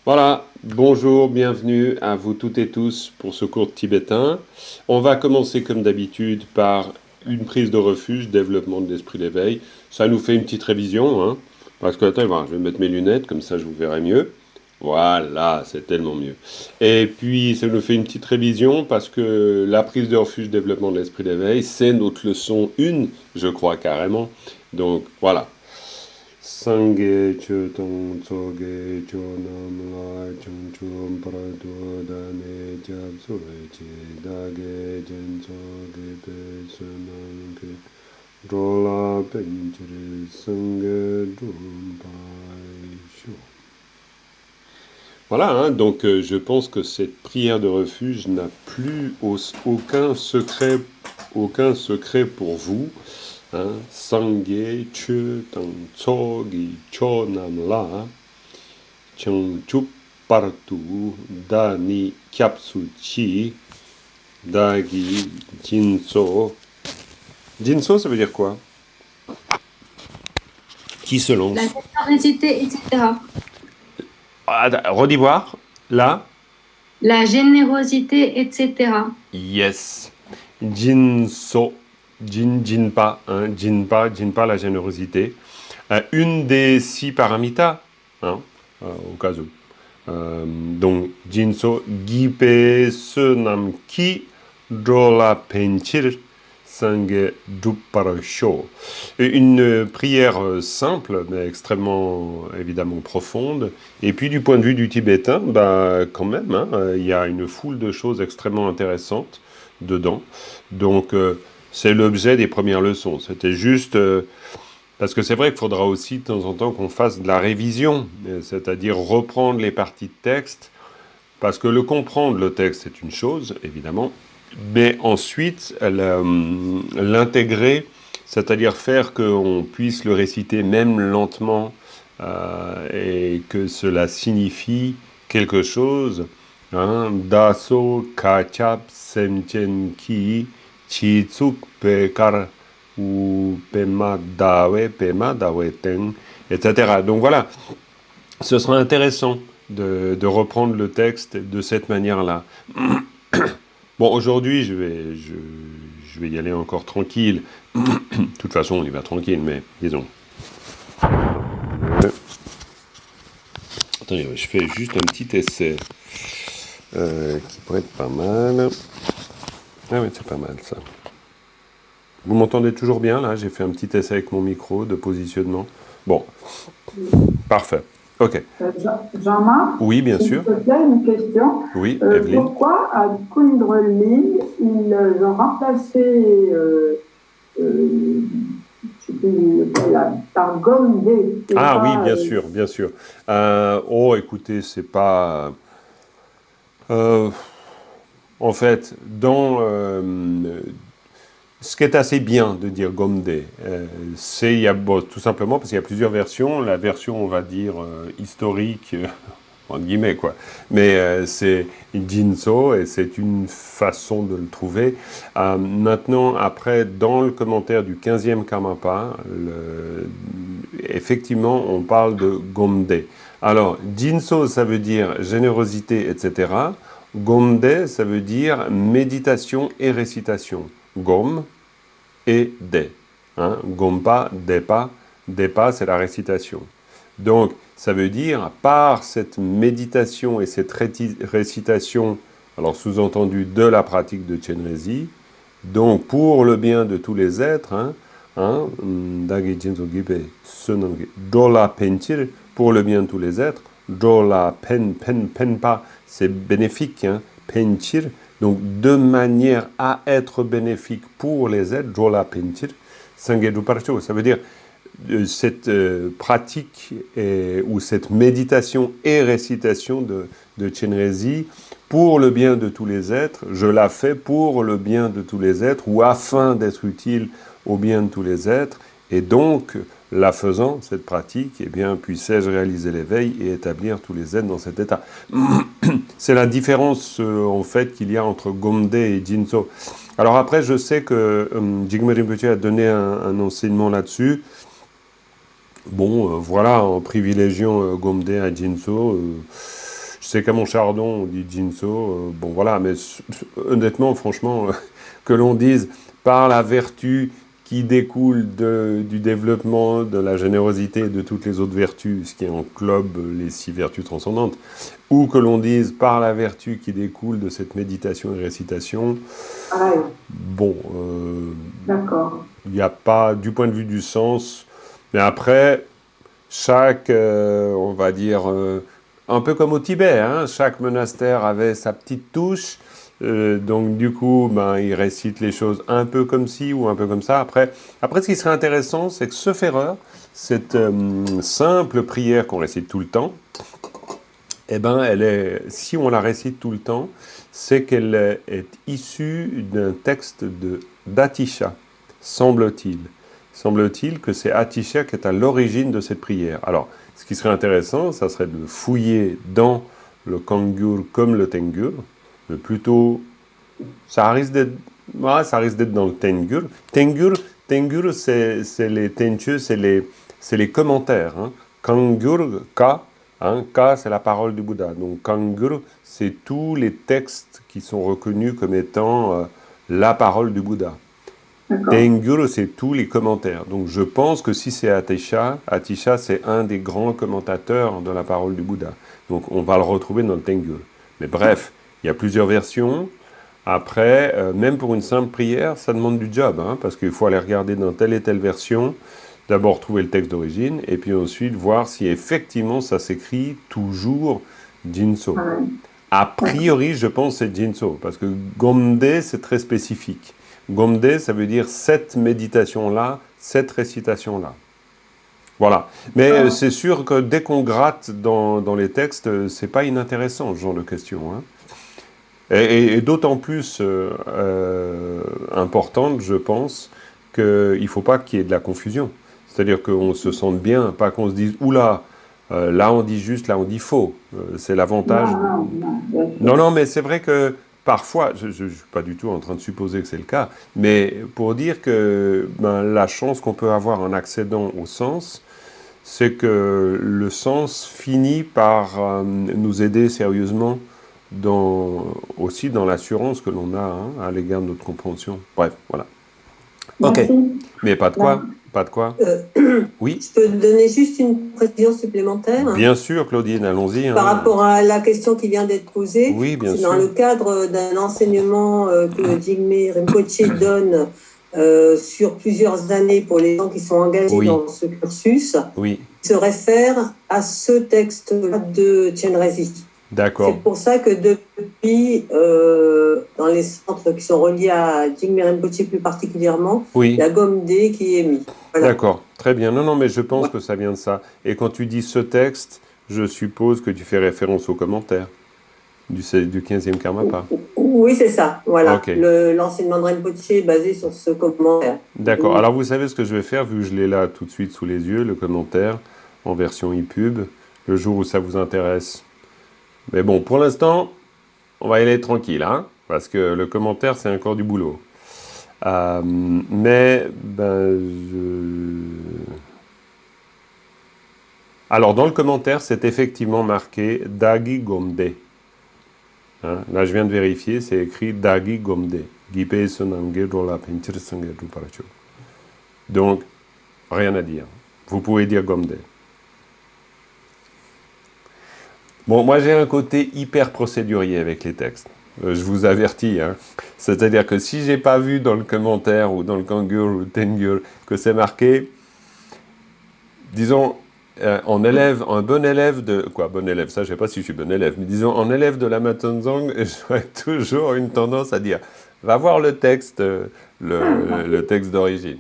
Voilà, bonjour, bienvenue à vous toutes et tous pour ce cours de tibétain. On va commencer comme d'habitude par une prise de refuge, développement de l'esprit d'éveil. Ça nous fait une petite révision, hein, parce que, attends, voilà, je vais mettre mes lunettes, comme ça je vous verrai mieux. Voilà, c'est tellement mieux. Et puis, ça nous fait une petite révision, parce que la prise de refuge, développement de l'esprit d'éveil, c'est notre leçon 1, je crois carrément. Donc, voilà. Sangye chutong tsoge chonam la chung chum prado dane jab suwe che dage jen tsoge pe sunam ke rola penchiri sangye drum pai shu. Voilà, hein, donc je pense que cette prière de refuge n'a plus aucun secret pour vous. Hein, Sangye chu tang tsogi cho nam la chang chup partu dani kyapsu chi dagi jinso. Jinso, ça veut dire quoi? Qui se lance? La générosité, etc. Redis voir. Là. La générosité, etc. Yes. Jinso. Jinpa, hein, Jinpa, la générosité. Une des 6 paramitas, hein, au cas où. Donc, Jinso, Gipe, Senam, Ki, Drola, Penchir, Sange, Duparasho. Une prière simple, mais extrêmement, évidemment, profonde. Et puis, du point de vue du tibétain, bah, quand même, hein, il y a une foule de choses extrêmement intéressantes dedans. Donc, c'est l'objet des premières leçons. C'était juste... parce que c'est vrai qu'il faudra aussi de temps en temps qu'on fasse de la révision, c'est-à-dire reprendre les parties de texte, parce que comprendre le texte, c'est une chose, évidemment, mais ensuite, l'intégrer, c'est-à-dire faire qu'on puisse le réciter même lentement, et que cela signifie quelque chose. Hein, Daso kachap semchen ki chitsuk pekar ou pema dawe teng, etc. Donc voilà, ce sera intéressant de reprendre le texte de cette manière-là. Bon, aujourd'hui, je vais y aller encore tranquille. De toute façon, on y va tranquille, mais disons. Attendez, je fais juste un petit essai qui pourrait être pas mal. Ah oui, c'est pas mal ça. Vous m'entendez toujours bien là? J'ai fait un petit essai avec mon micro de positionnement. Bon, parfait. Ok. Jean-Marc, oui, bien s'il sûr. te plaît, une question. Oui, Evelyne. Pourquoi à Kundrelling, ils ont remplacé par Gombe? Ah oui, bien sûr, bien sûr. Écoutez, c'est pas... en fait, dans... ce qui est assez bien de dire Gomde, c'est tout simplement parce qu'il y a plusieurs versions. La version, on va dire, historique, entre guillemets, quoi. Mais c'est Jinso et c'est une façon de le trouver. Maintenant, après, dans le commentaire du 15e Karmapa, effectivement, on parle de Gomde. Alors, Jinso, ça veut dire générosité, etc. Gomde, ça veut dire méditation et récitation. Gom et de. Hein? Gompa, depa. Depa, c'est la récitation. Donc, ça veut dire, par cette méditation et cette récitation, alors sous-entendu de la pratique de Chenrezi, donc pour le bien de tous les êtres, Dola penchir, pour le bien de tous les êtres, Dola penpa, c'est bénéfique, penchir, donc de manière à être bénéfique pour les êtres, Dola penchir, sangedu parcho, ça veut dire cette pratique ou cette méditation et récitation de Chenrezi pour le bien de tous les êtres, je la fais pour le bien de tous les êtres ou afin d'être utile au bien de tous les êtres, et donc, la faisant, cette pratique, eh bien, puissais-je réaliser l'éveil et établir tous les êtres dans cet état. C'est la différence, en fait, qu'il y a entre Gomde et Jinso. Alors après, je sais que Jigme Rinpoche a donné un enseignement là-dessus. Bon, voilà, en privilégiant Gomde à Jinso, sais qu'à Montchardon, on dit Jinso. Bon, voilà, mais honnêtement, franchement, que l'on dise par la vertu qui découle du développement, de la générosité et de toutes les autres vertus, ce qui englobe les 6 vertus transcendantes, ou que l'on dise par la vertu qui découle de cette méditation et récitation, Pareil. bon, D'accord. il n'y a pas, du point de vue du sens, mais après, chaque, on va dire, un peu comme au Tibet, hein, chaque monastère avait sa petite touche, donc du coup, ben, il récite les choses un peu comme ci ou un peu comme ça. Après ce qui serait intéressant, c'est que ce Ferreur, cette simple prière qu'on récite tout le temps, eh ben, si on la récite tout le temps, c'est qu'elle est issue d'un texte d'Atisha, semble-t-il. Semble-t-il que c'est Atisha qui est à l'origine de cette prière. Alors, ce qui serait intéressant, ça serait de fouiller dans le Kangur comme le Tengur, mais plutôt, ça risque d'être dans le Tengur. Tengur, c'est les Tencheux, c'est les commentaires. Hein. Kangur, Ka, hein, Ka, c'est la parole du Bouddha. Donc Kangur, c'est tous les textes qui sont reconnus comme étant la parole du Bouddha. D'accord. Tengur, c'est tous les commentaires. Donc je pense que si c'est Atisha, c'est un des grands commentateurs de la parole du Bouddha. Donc on va le retrouver dans le Tengur. Mais bref, il y a plusieurs versions. Après, même pour une simple prière, ça demande du job, hein, parce qu'il faut aller regarder dans telle et telle version, d'abord trouver le texte d'origine, et puis ensuite voir si effectivement ça s'écrit toujours Jinso. Ouais. A priori, je pense que c'est Jinso, parce que Gomde, c'est très spécifique. Gomde, ça veut dire cette méditation-là, cette récitation-là. Voilà. Mais c'est sûr que dès qu'on gratte dans les textes, c'est pas inintéressant, ce genre de questions. Hein. Et d'autant plus importante, je pense, qu'il ne faut pas qu'il y ait de la confusion. C'est-à-dire qu'on se sente bien, pas qu'on se dise « Oula, là on dit juste, là on dit faux ». C'est l'avantage. Non, mais c'est vrai que parfois, je ne suis pas du tout en train de supposer que c'est le cas, mais pour dire que la chance qu'on peut avoir en accédant au sens, c'est que le sens finit par nous aider sérieusement aussi dans l'assurance que l'on a hein, à l'égard de notre compréhension. Bref, voilà. Ok. Merci. Mais pas de quoi. Pas de quoi. Oui. Je peux donner juste une précision supplémentaire. Bien sûr, Claudine, allons-y. Par rapport à la question qui vient d'être posée. Oui, bien c'est sûr. dans le cadre d'un enseignement que Jigme Rinpoche donne sur plusieurs années pour les gens qui sont engagés dans ce cursus. Oui. Il se réfère à ce texte de Chenrezig. D'accord. C'est pour ça que depuis, dans les centres qui sont reliés à Jigme Rinpoche plus particulièrement, il y a Gomde qui est mis. Voilà. D'accord, très bien. Non, mais je pense que ça vient de ça. Et quand tu dis ce texte, je suppose que tu fais référence aux commentaires du 15e Karmapa. Oui, c'est ça. Voilà. Okay. L'enseignement de Rinpoche est basé sur ce commentaire. D'accord. Alors, vous savez ce que je vais faire, vu que je l'ai là tout de suite sous les yeux, le commentaire en version e-pub, le jour où ça vous intéresse. Mais bon, pour l'instant, on va y aller tranquille, hein, parce que le commentaire, c'est encore du boulot. Alors, dans le commentaire, c'est effectivement marqué Dagi Gomde. Hein, là, je viens de vérifier, c'est écrit Dagi Gomde. Donc, rien à dire. Vous pouvez dire Gomde. Bon, moi, j'ai un côté hyper procédurier avec les textes. Je vous avertis. Hein. C'est-à-dire que si j'ai pas vu dans le commentaire ou dans le Kangur ou le Tengur que c'est marqué, disons, un bon élève de... Quoi, bon élève, ça, je sais pas si je suis bon élève, mais disons, en élève de la Matanzang, j'aurais toujours une tendance à dire, va voir le texte, le texte d'origine.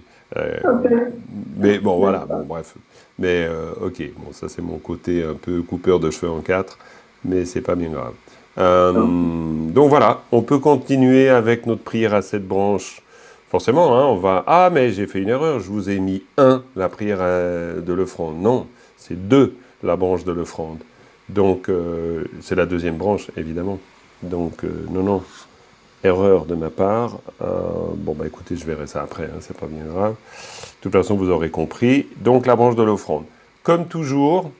Mais bon, voilà, bon, bref. Mais ok, bon, ça c'est mon côté un peu coupeur de cheveux en 4, mais c'est pas bien grave. Donc voilà, on peut continuer avec notre prière à 7 branches. Forcément, hein, on va... Ah, mais j'ai fait une erreur, je vous ai mis 1, la prière de l'offrande. Non, c'est 2, la branche de l'offrande. Donc, c'est la deuxième branche, évidemment. Donc, non, erreur de ma part. Bon, bah écoutez, je verrai ça après, hein, c'est pas bien grave. De toute façon, vous aurez compris. Donc, la branche de l'offrande. Comme toujours,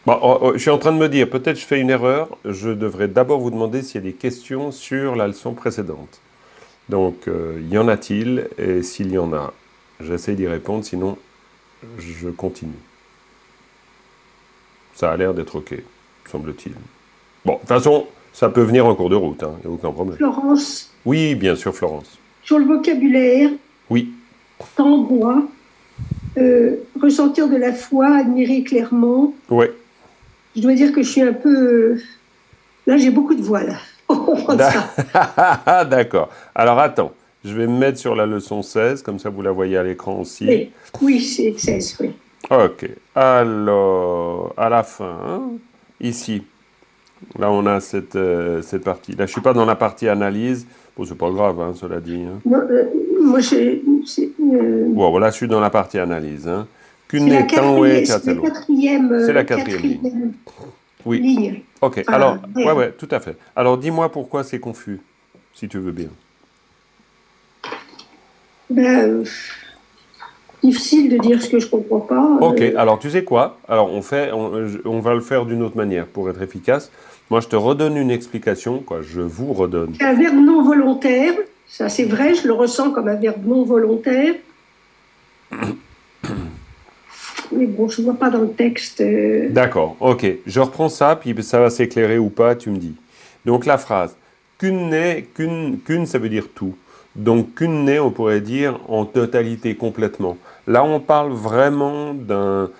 Bon, je suis en train de me dire, peut-être je fais une erreur. Je devrais d'abord vous demander s'il y a des questions sur la leçon précédente. Donc, y en a-t-il? Et s'il y en a, j'essaie d'y répondre, sinon je continue. Ça a l'air d'être OK, semble-t-il. Bon, de toute façon, ça peut venir en cours de route, il n'y a aucun problème. Florence, Oui, bien sûr, Florence. sur le vocabulaire, Oui, temps, droit, ressentir de la foi, admirer clairement. ouais. Je dois dire que je suis un peu... Là, j'ai beaucoup de voix, là. Pour comprendre ça. D'accord. Alors, attends. Je vais me mettre sur la leçon 16, comme ça vous la voyez à l'écran aussi. Oui, oui, c'est 16, oui. OK. Alors, à la fin, ici, là, on a cette partie. Là, je ne suis pas dans la partie analyse. Bon, c'est pas grave, cela dit. Non, moi, Bon, voilà, je suis dans la partie analyse. c'est la quatrième, C'est la quatrième ligne. Oui. ligne. OK. Enfin, Alors, ouais. ouais, tout à fait. Alors, dis-moi pourquoi c'est confus, si tu veux bien. Ben, difficile de dire ce que je comprends pas. Ok, alors tu sais quoi? Alors on va le faire d'une autre manière pour être efficace. Moi, je te redonne une explication, quoi. Je vous redonne. C'est un verbe non volontaire, ça c'est vrai, je le ressens comme un verbe non volontaire. Mais bon, je ne vois pas dans le texte. D'accord, ok. Je reprends ça, puis ça va s'éclairer ou pas, tu me dis. Donc la phrase, qu'une, ça veut dire tout. Donc qu'une, on pourrait dire en totalité, complètement. Là, on parle vraiment d'un...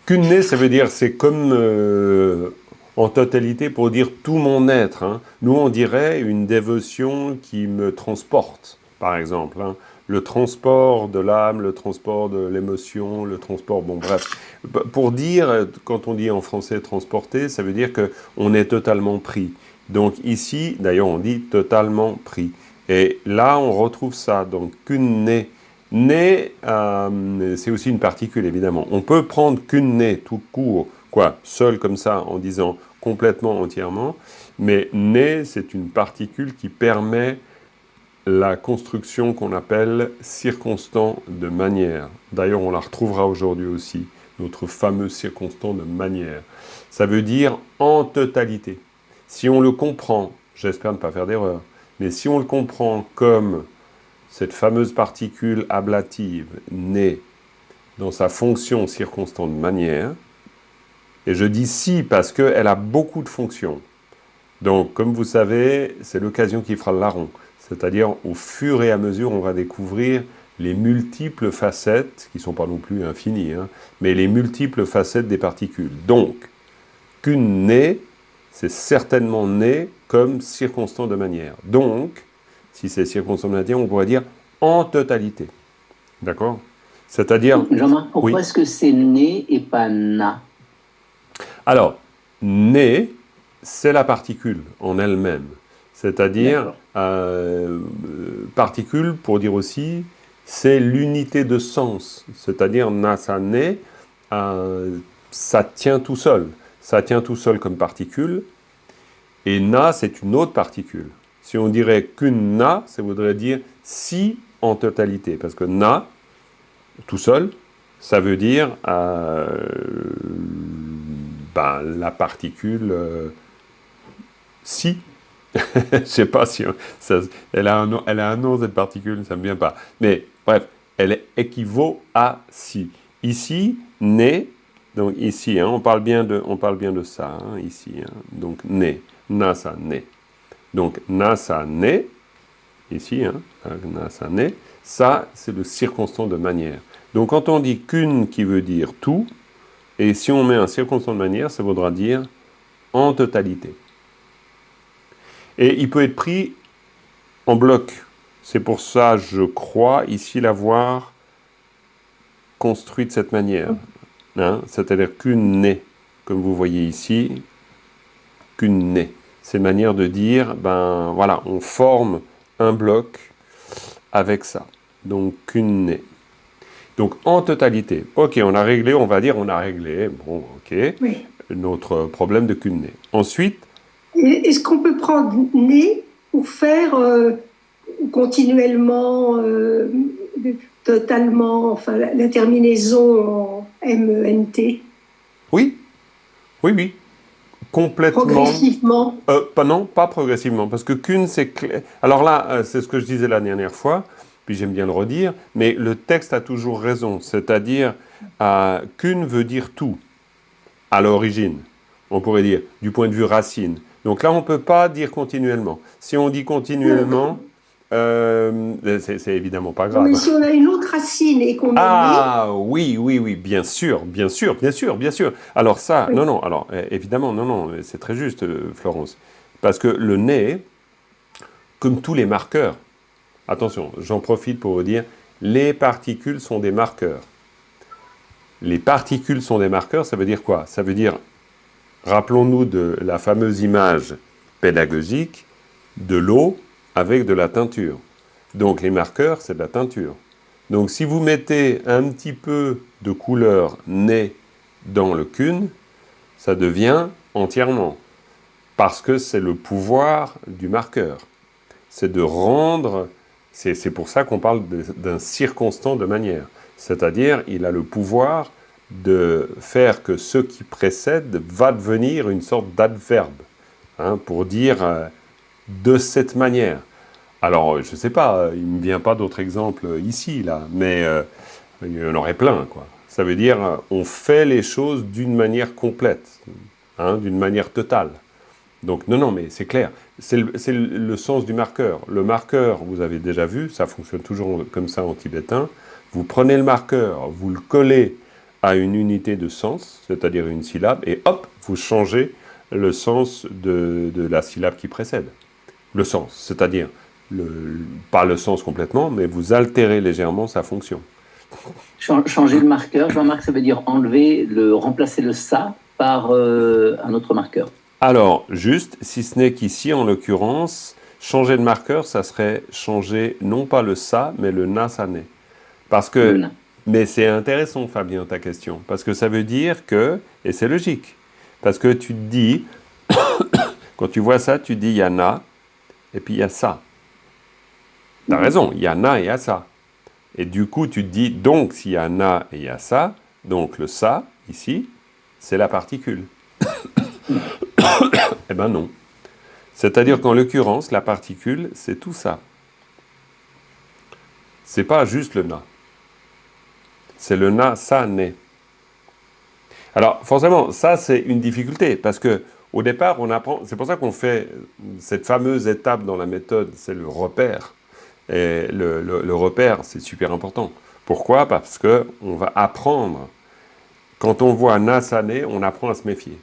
Qu'une, ça veut dire, c'est comme en totalité pour dire tout mon être. Nous, on dirait une dévotion qui me transporte, par exemple. Le transport de l'âme, le transport de l'émotion, le transport... Bon, bref. Pour dire, quand on dit en français transporter, ça veut dire qu'on est totalement pris. Donc ici, d'ailleurs, on dit totalement pris. Et là, on retrouve ça. Donc, qu'une née. Née, c'est aussi une particule, évidemment. On peut prendre qu'une née tout court, quoi, seul comme ça, en disant complètement, entièrement. Mais née, c'est une particule qui permet la construction qu'on appelle circonstant de manière. D'ailleurs, on la retrouvera aujourd'hui aussi, notre fameux circonstant de manière. Ça veut dire en totalité. Si on le comprend, j'espère ne pas faire d'erreur, mais si on le comprend comme cette fameuse particule ablative née dans sa fonction circonstante de manière, et je dis si parce qu'elle a beaucoup de fonctions. Donc, comme vous savez, c'est l'occasion qui fera le larron. C'est-à-dire, au fur et à mesure, on va découvrir les multiples facettes, qui ne sont pas non plus infinies, mais les multiples facettes des particules. Donc, qu'une née, c'est certainement né comme circonstant de manière. Donc, si c'est circonstant de manière, on pourrait dire en totalité. D'accord? C'est-à-dire... Jean-Marc, pourquoi oui. est-ce que c'est né et pas na? Alors, né, c'est la particule en elle-même. C'est-à-dire, particule, pour dire aussi, c'est l'unité de sens. C'est-à-dire, na, ça, né, ça tient tout seul. Ça tient tout seul comme particule. Et na, c'est une autre particule. Si on dirait qu'une na, ça voudrait dire si en totalité. Parce que na, tout seul, ça veut dire la particule si. Je ne sais pas si elle a un nom, cette particule, ça ne me vient pas. Mais bref, elle équivaut à si. Ici, né, donc ici, on parle bien de ça, ici. Donc né, nasa, né. Donc nasa, né, ici, nasa, né, ça, c'est le circonstant de manière. Donc quand on dit qu'une qui veut dire tout, et si on met un circonstant de manière, ça voudra dire en totalité. Et il peut être pris en bloc. C'est pour ça, je crois, ici l'avoir construit de cette manière. C'est-à-dire qu'une née, comme vous voyez ici, qu'une née. C'est une manière de dire, voilà, on forme un bloc avec ça. Donc, qu'une née. Donc, en totalité. Ok, on a réglé, on va dire, on a réglé. Bon, ok. Oui. Notre problème de qu'une née. Ensuite, est-ce qu'on peut prendre né pour faire continuellement, totalement, enfin, la terminaison en MENT, Oui, oui, oui. Complètement. progressivement. Non, pas progressivement, parce que qu'une, c'est clair. Alors là, c'est ce que je disais la dernière fois, puis j'aime bien le redire, mais le texte a toujours raison, c'est-à-dire qu'une veut dire tout, à l'origine. On pourrait dire, du point de vue racine. Donc là, on ne peut pas dire continuellement. Si on dit continuellement, c'est évidemment pas grave. Mais si on a une autre racine et qu'on met Ah oui, oui, oui, bien sûr, bien sûr, bien sûr, bien sûr. Alors ça, Oui. non, non, alors évidemment, non, non, c'est très juste, Florence. Parce que le nez, comme tous les marqueurs, attention, j'en profite pour vous dire, les particules sont des marqueurs. Les particules sont des marqueurs, ça veut dire quoi? Ça veut dire, rappelons-nous de la fameuse image pédagogique de l'eau avec de la teinture. Donc les marqueurs, c'est de la teinture. Donc si vous mettez un petit peu de couleur nez dans le cune, ça devient entièrement. Parce que c'est le pouvoir du marqueur. C'est de rendre, c'est pour ça qu'on parle d'un circonstant de manière. C'est-à-dire, il a le pouvoir de faire que ce qui précède va devenir une sorte d'adverbe, hein, pour dire de cette manière. Alors, je ne sais pas, il ne me vient pas d'autres exemples ici, là, mais il y en aurait plein, quoi. Ça veut dire, on fait les choses d'une manière complète, hein, d'une manière totale. Donc, non, non, mais c'est clair. C'est le sens du marqueur. Le marqueur, vous avez déjà vu, ça fonctionne toujours comme ça en tibétain. Vous prenez le marqueur, vous le collez à une unité de sens, c'est-à-dire une syllabe, et hop, vous changez le sens de la syllabe qui précède. Le sens, c'est-à-dire, pas le sens complètement, mais vous altérez légèrement sa fonction. Changer le marqueur, Jean-Marc, ça veut dire remplacer le ça par un autre marqueur. Alors, juste, si ce n'est qu'ici, en l'occurrence, changer de marqueur, ça serait changer non pas le ça, mais le na, sa, né. Parce que, mais c'est intéressant, Fabien, ta question, parce que ça veut dire que, et c'est logique, parce que tu te dis, quand tu vois ça, tu dis il y a na, et puis il y a ça. Tu as raison, il y a na et il y a ça. Et du coup, tu te dis, donc, s'il y a na et il y a ça, donc le ça, ici, c'est la particule. Eh bien non. C'est-à-dire qu'en l'occurrence, la particule, c'est tout ça. C'est pas juste le na. C'est le na, ça, né. Alors, forcément, ça, c'est une difficulté, parce que au départ, on apprend, c'est pour ça qu'on fait cette fameuse étape dans la méthode, c'est le repère. Et le repère, c'est super important. Pourquoi? Parce qu'on va apprendre. Quand on voit na, sa, né, on apprend à se méfier.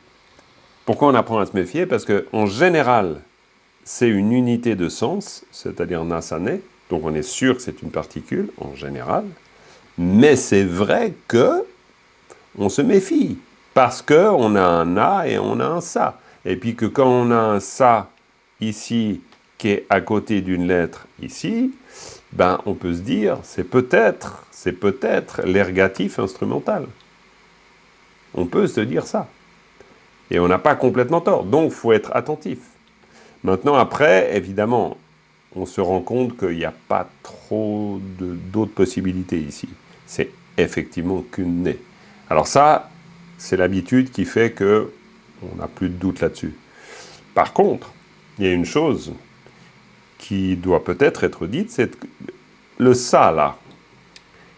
Pourquoi on apprend à se méfier? Parce qu'en général, c'est une unité de sens, c'est-à-dire na, sa, né. Donc on est sûr que c'est une particule, en général. Mais c'est vrai que on se méfie. Parce qu'on a un na et on a un ça. Et puis que quand on a un ça ici, qui est à côté d'une lettre ici, ben on peut se dire, c'est peut-être l'ergatif instrumental. On peut se dire ça. Et on n'a pas complètement tort. Donc, il faut être attentif. Maintenant, après, évidemment, on se rend compte qu'il n'y a pas trop d'autres possibilités ici. C'est effectivement qu'une nez. Alors ça, c'est l'habitude qui fait qu'on n'a plus de doute là-dessus. Par contre, il y a une chose qui doit peut-être être dite, c'est le ça, là.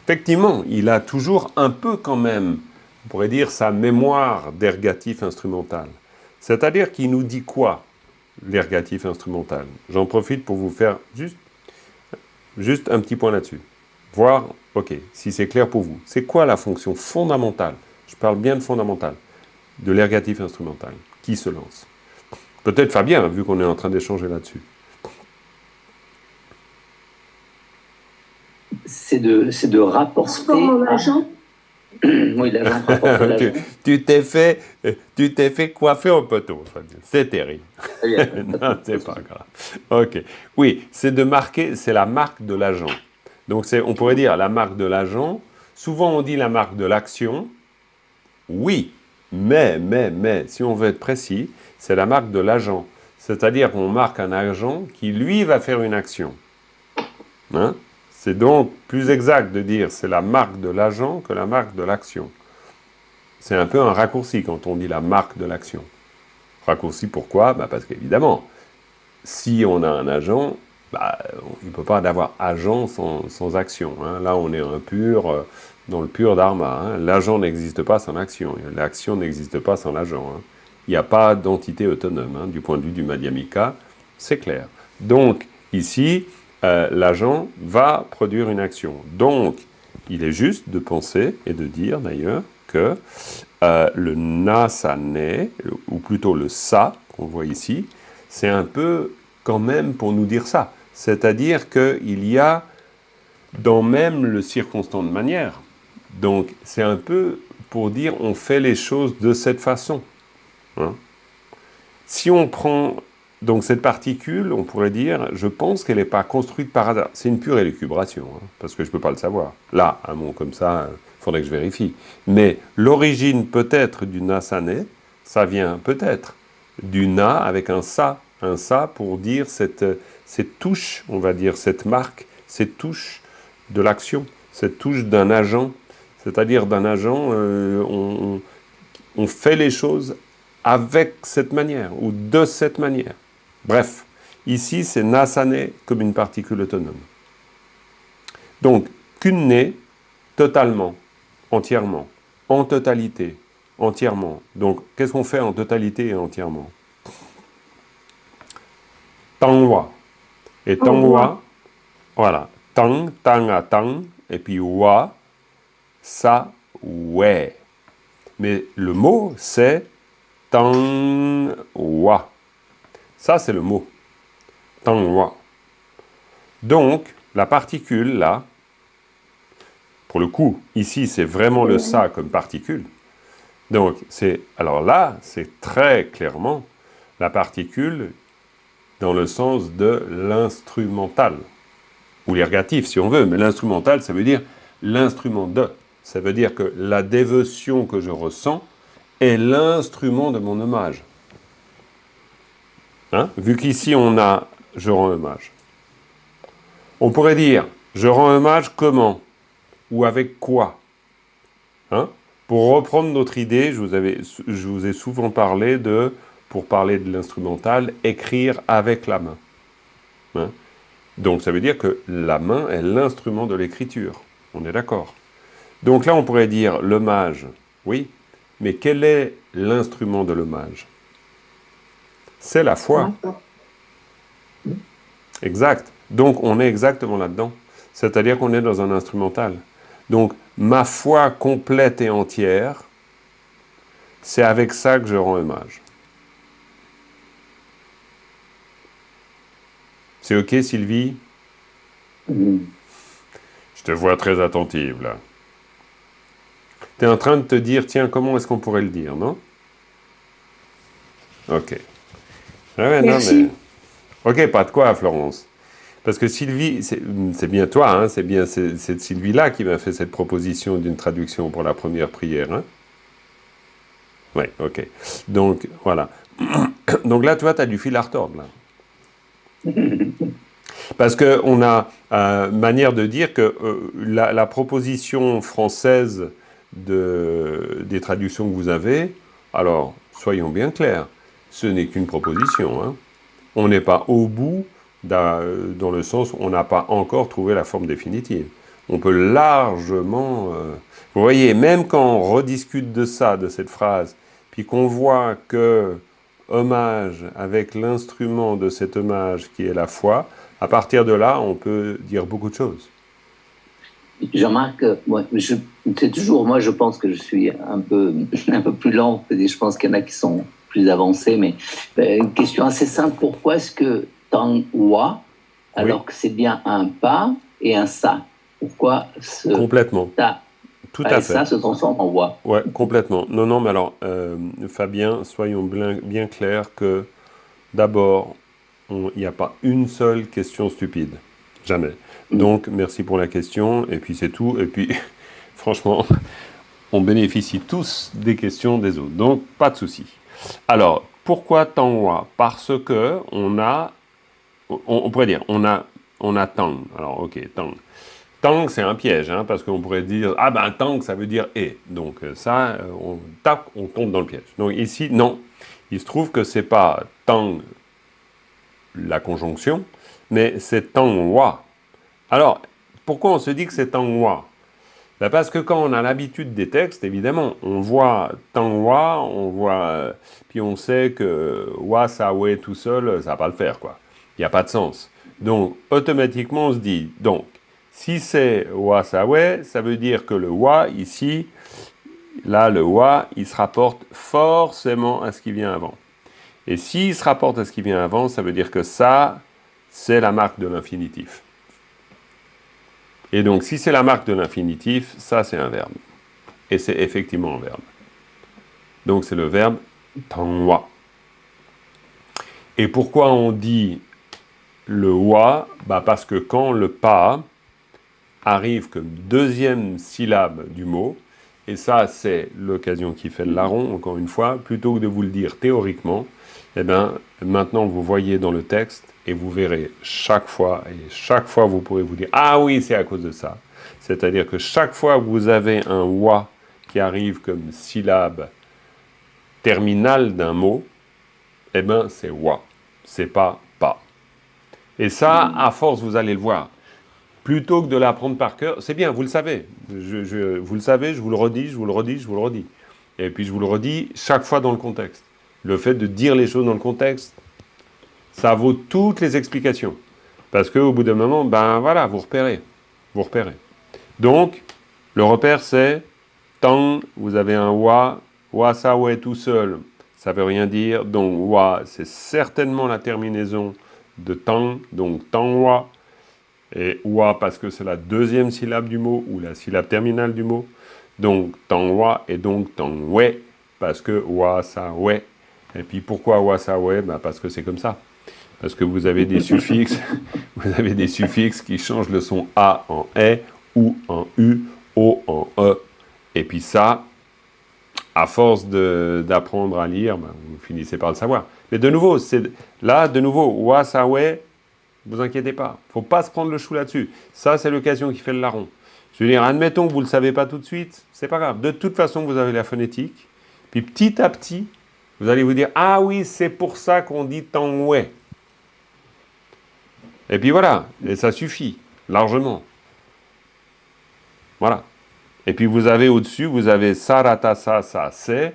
Effectivement, il a toujours un peu quand même, on pourrait dire, sa mémoire d'ergatif instrumental. C'est-à-dire qu'il nous dit quoi, l'ergatif instrumental? J'en profite pour vous faire juste un petit point là-dessus. Voir, ok, si c'est clair pour vous. C'est quoi la fonction fondamentale? Je parle bien de fondamentale, de l'ergatif instrumental. Qui se lance? Peut-être Fabien, vu qu'on est en train d'échanger là-dessus. C'est de rapporter. Transforme en agent. Oui, l'agent rapporte l'agent. Tu t'es fait coiffer au poteau, Fabien. C'est terrible. Non, c'est pas grave. Ok. Oui, c'est de marquer, c'est la marque de l'agent. Donc, on pourrait dire la marque de l'agent. Souvent, on dit la marque de l'action. Oui, mais, si on veut être précis, c'est la marque de l'agent. C'est-à-dire qu'on marque un agent qui, lui, va faire une action. Hein? C'est donc plus exact de dire c'est la marque de l'agent que la marque de l'action. C'est un peu un raccourci quand on dit la marque de l'action. Raccourci pourquoi? Parce qu'évidemment, si on a un agent, il ne peut pas avoir agent sans action. Hein. Là, on est dans le pur dharma. Hein. L'agent n'existe pas sans l'action. L'action n'existe pas sans l'agent. Hein. Il n'y a pas d'entité autonome. Hein. Du point de vue du Madhyamika, c'est clair. Donc, ici, l'agent va produire une action. Donc, il est juste de penser et de dire d'ailleurs que le nasane, ou plutôt le sa, qu'on voit ici, c'est un peu quand même pour nous dire ça. C'est-à-dire qu'il y a dans même le circonstant de manière. Donc, c'est un peu pour dire on fait les choses de cette façon. Hein? Si on prend donc cette particule, on pourrait dire, je pense qu'elle n'est pas construite par hasard. C'est une pure élucubration, hein, parce que je ne peux pas le savoir. Là, un mot comme ça, il faudrait que je vérifie. Mais l'origine peut-être du nasane, ça vient peut-être du na avec un sa pour dire cette touche, on va dire, cette marque, cette touche de l'action, cette touche d'un agent. C'est-à-dire d'un agent, on fait les choses avec cette manière, ou de cette manière. Bref, ici, c'est nasane comme une particule autonome. Donc, kunne, totalement, entièrement, en totalité, entièrement. Donc, qu'est-ce qu'on fait en totalité et entièrement? Tangwa. Et tangwa, voilà. Tang, tang à tang, et puis wa, sa, ouais. Mais le mot, c'est tangwa. Ça, c'est le mot. Tangwa. Donc, la particule, là, pour le coup, ici, c'est vraiment le ça comme particule. Donc, alors là, c'est très clairement la particule dans le sens de l'instrumental. Ou l'ergatif, si on veut. Mais l'instrumental, ça veut dire l'instrument de. Ça veut dire que la dévotion que je ressens est l'instrument de mon hommage. Hein? Vu qu'ici, on a « je rends hommage ». On pourrait dire « je rends hommage comment ?» ou « avec quoi ?» hein? Pour reprendre notre idée, je vous ai souvent parlé de, pour parler de l'instrumental, écrire avec la main. Hein? Donc, ça veut dire que la main est l'instrument de l'écriture. On est d'accord. Donc là, on pourrait dire l'hommage, oui, mais quel est l'instrument de l'hommage? C'est la foi. Exact. Donc, on est exactement là-dedans. C'est-à-dire qu'on est dans un instrumental. Donc, ma foi complète et entière, c'est avec ça que je rends hommage. C'est OK, Sylvie? Je te vois très attentive, là. Tu es en train de te dire, tiens, comment est-ce qu'on pourrait le dire, non? OK. Ah ouais, Merci. non, mais... OK, pas de quoi, Florence. Parce que Sylvie, c'est bien toi, hein, c'est bien cette Sylvie-là qui m'a fait cette proposition d'une traduction pour la première prière. Hein? Oui, OK. Donc, voilà. Donc là, toi, tu as du fil à retordre, là. Parce qu'on a manière de dire que la proposition française des traductions que vous avez, alors, soyons bien clairs, ce n'est qu'une proposition. Hein. On n'est pas au bout, dans le sens où on n'a pas encore trouvé la forme définitive. On peut largement... vous voyez, même quand on rediscute de ça, de cette phrase, puis qu'on voit que hommage avec l'instrument de cet hommage qui est la foi, à partir de là, on peut dire beaucoup de choses. Jean-Marc, c'est toujours, moi je pense que je suis un peu plus lent, je pense qu'il y en a qui sont plus avancés, mais une question assez simple, pourquoi est-ce que Tangwa, alors que c'est bien un pas et un sa, pourquoi complètement. Ta Tout à fait. Ça se transforme en wa? Ouais, complètement. Non, mais alors, Fabien, soyons bien clairs que d'abord, il n'y a pas une seule question stupide. Jamais. Donc, merci pour la question, et puis c'est tout. Et puis, franchement, on bénéficie tous des questions des autres. Donc, pas de souci. Alors, pourquoi Tangwa? Parce que on pourrait dire, on a on a tang. Alors, ok, tang. Tang, c'est un piège, hein, parce qu'on pourrait dire, ah ben tang, ça veut dire et. Donc ça, on tape, on tombe dans le piège. Donc ici, non. Il se trouve que c'est pas tang, la conjonction, mais c'est tang wa. Alors, pourquoi on se dit que c'est tang wa? Ben parce que quand on a l'habitude des textes, évidemment, on voit tang wa, on voit, puis on sait que wa sa we tout seul, ça va pas le faire, quoi. Il n'y a pas de sens. Donc, automatiquement, on se dit, donc, si c'est wa sa we, ça veut dire que le wa, ici, là, le wa, il se rapporte forcément à ce qui vient avant. Et s'il se rapporte à ce qui vient avant, ça veut dire que ça, c'est la marque de l'infinitif. Et donc, si c'est la marque de l'infinitif, ça, c'est un verbe. Et c'est effectivement un verbe. Donc, c'est le verbe tangwa. Et pourquoi on dit le wa? Bah parce que quand le pa arrive comme deuxième syllabe du mot, et ça, c'est l'occasion qui fait le larron, encore une fois, plutôt que de vous le dire théoriquement, eh bien, maintenant, vous voyez dans le texte, et vous verrez chaque fois vous pourrez vous dire « Ah oui, c'est à cause de ça ». C'est-à-dire que chaque fois que vous avez un « wa » qui arrive comme syllabe terminale d'un mot, eh bien, c'est « wa », c'est pas « pas ». Et ça, à force, vous allez le voir. Plutôt que de l'apprendre par cœur, c'est bien, vous le savez. Vous le savez, je vous le redis, je vous le redis, je vous le redis. Et puis je vous le redis chaque fois dans le contexte. Le fait de dire les choses dans le contexte, ça vaut toutes les explications. Parce qu'au bout d'un moment, ben voilà, vous repérez. Vous repérez. Donc, le repère c'est tang, vous avez un wa sa we tout seul, ça veut rien dire. Donc wa, c'est certainement la terminaison de tang, donc tang wa. Et wa parce que c'est la deuxième syllabe du mot ou la syllabe terminale du mot. Donc tang wa et donc tang we parce que wa sa we. Et puis pourquoi wa sa we? Ben parce que c'est comme ça. Parce que vous avez des suffixes, qui changent le son A en E, ou en U, O en E. Et puis ça, à force d'apprendre à lire, ben, vous finissez par le savoir. Mais de nouveau, wa sa we, vous inquiétez pas. Faut pas se prendre le chou là-dessus. Ça, c'est l'occasion qui fait le larron. Je veux dire, admettons que vous ne le savez pas tout de suite, c'est pas grave. De toute façon, vous avez la phonétique. Puis petit à petit, vous allez vous dire, ah oui, c'est pour ça qu'on dit tangwe. Et puis voilà, et ça suffit, largement. Voilà. Et puis vous avez au-dessus, vous avez sarata sa, c'est.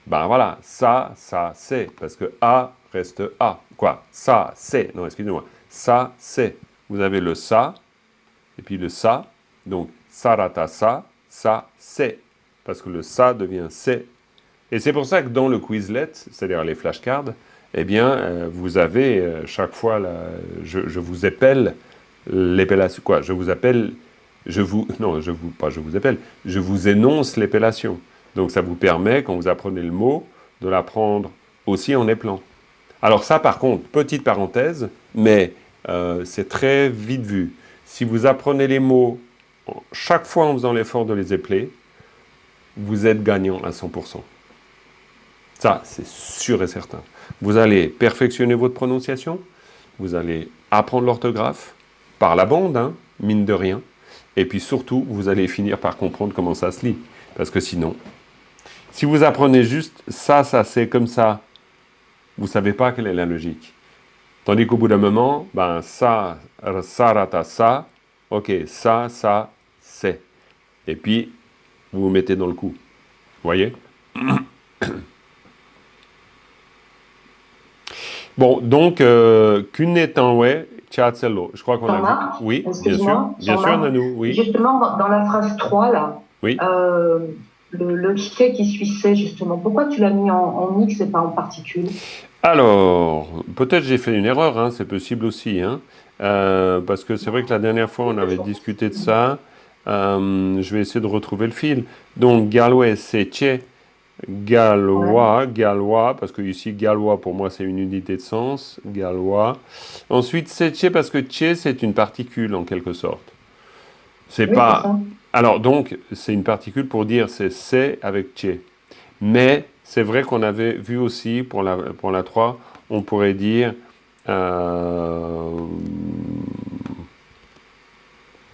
Ben voilà, ça, c'est. Parce que A reste A. Quoi? Ça, c'est. Non, excusez-moi. Ça, c'est. Vous avez le ça, et puis le ça. Donc, sarata sa, ça, c'est. Parce que le ça devient c'est. Et c'est pour ça que dans le Quizlet, c'est-à-dire les flashcards, eh bien, vous avez chaque fois, je vous appelle l'épellation. Quoi? Je vous énonce l'épellation. Donc ça vous permet, quand vous apprenez le mot, de l'apprendre aussi en épelant. Alors ça, par contre, petite parenthèse, mais c'est très vite vu. Si vous apprenez les mots chaque fois en faisant l'effort de les épeler, vous êtes gagnant à 100%. Ça, c'est sûr et certain. Vous allez perfectionner votre prononciation, vous allez apprendre l'orthographe, par la bande, hein, mine de rien, et puis surtout, vous allez finir par comprendre comment ça se lit. Parce que sinon, si vous apprenez juste ça, c'est comme ça, vous ne savez pas quelle est la logique. Tandis qu'au bout d'un moment, ben ça, rata, ça, ok, ça, c'est. Et puis, vous vous mettez dans le coup. Vous voyez? Bon, donc, Kune Tanwe, Chatselo. Je crois qu'on a vu. Oui, bien sûr. Bien sûr, Nanou, oui. Justement, dans la phrase 3, là, oui. le tché qui suit c'est, justement, pourquoi tu l'as mis en X et pas en particule? Alors, peut-être j'ai fait une erreur, hein, c'est possible aussi. Hein, parce que c'est vrai que la dernière fois, on avait discuté de ça. Je vais essayer de retrouver le fil. Donc, Galway, c'est tché. Gallois, parce que ici, gallois, pour moi, c'est une unité de sens. Gallois. Ensuite, c'est tché, parce que tché, c'est une particule, en quelque sorte. C'est pas... C'est alors, donc, c'est une particule pour dire c'est avec tché. Mais, c'est vrai qu'on avait vu aussi, pour la 3, on pourrait dire...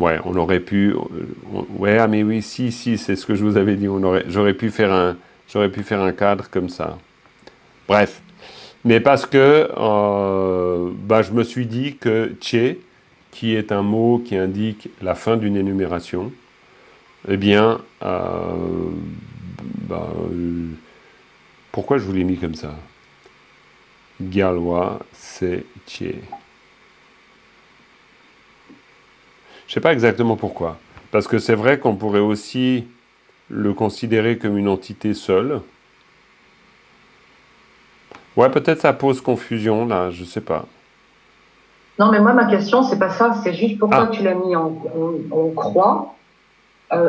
Ouais, on aurait pu. Ouais, ah, mais oui, si, c'est ce que je vous avais dit. J'aurais pu faire un cadre comme ça. Bref. Mais parce que je me suis dit que tché, qui est un mot qui indique la fin d'une énumération, eh bien, pourquoi je vous l'ai mis comme ça? Galwa, c'est tché. Je sais pas exactement pourquoi. Parce que c'est vrai qu'on pourrait aussi le considérer comme une entité seule. Ouais, peut-être ça pose confusion, là, je sais pas. Non, mais moi, ma question, c'est pas ça. C'est juste pourquoi Ah. tu l'as mis en croix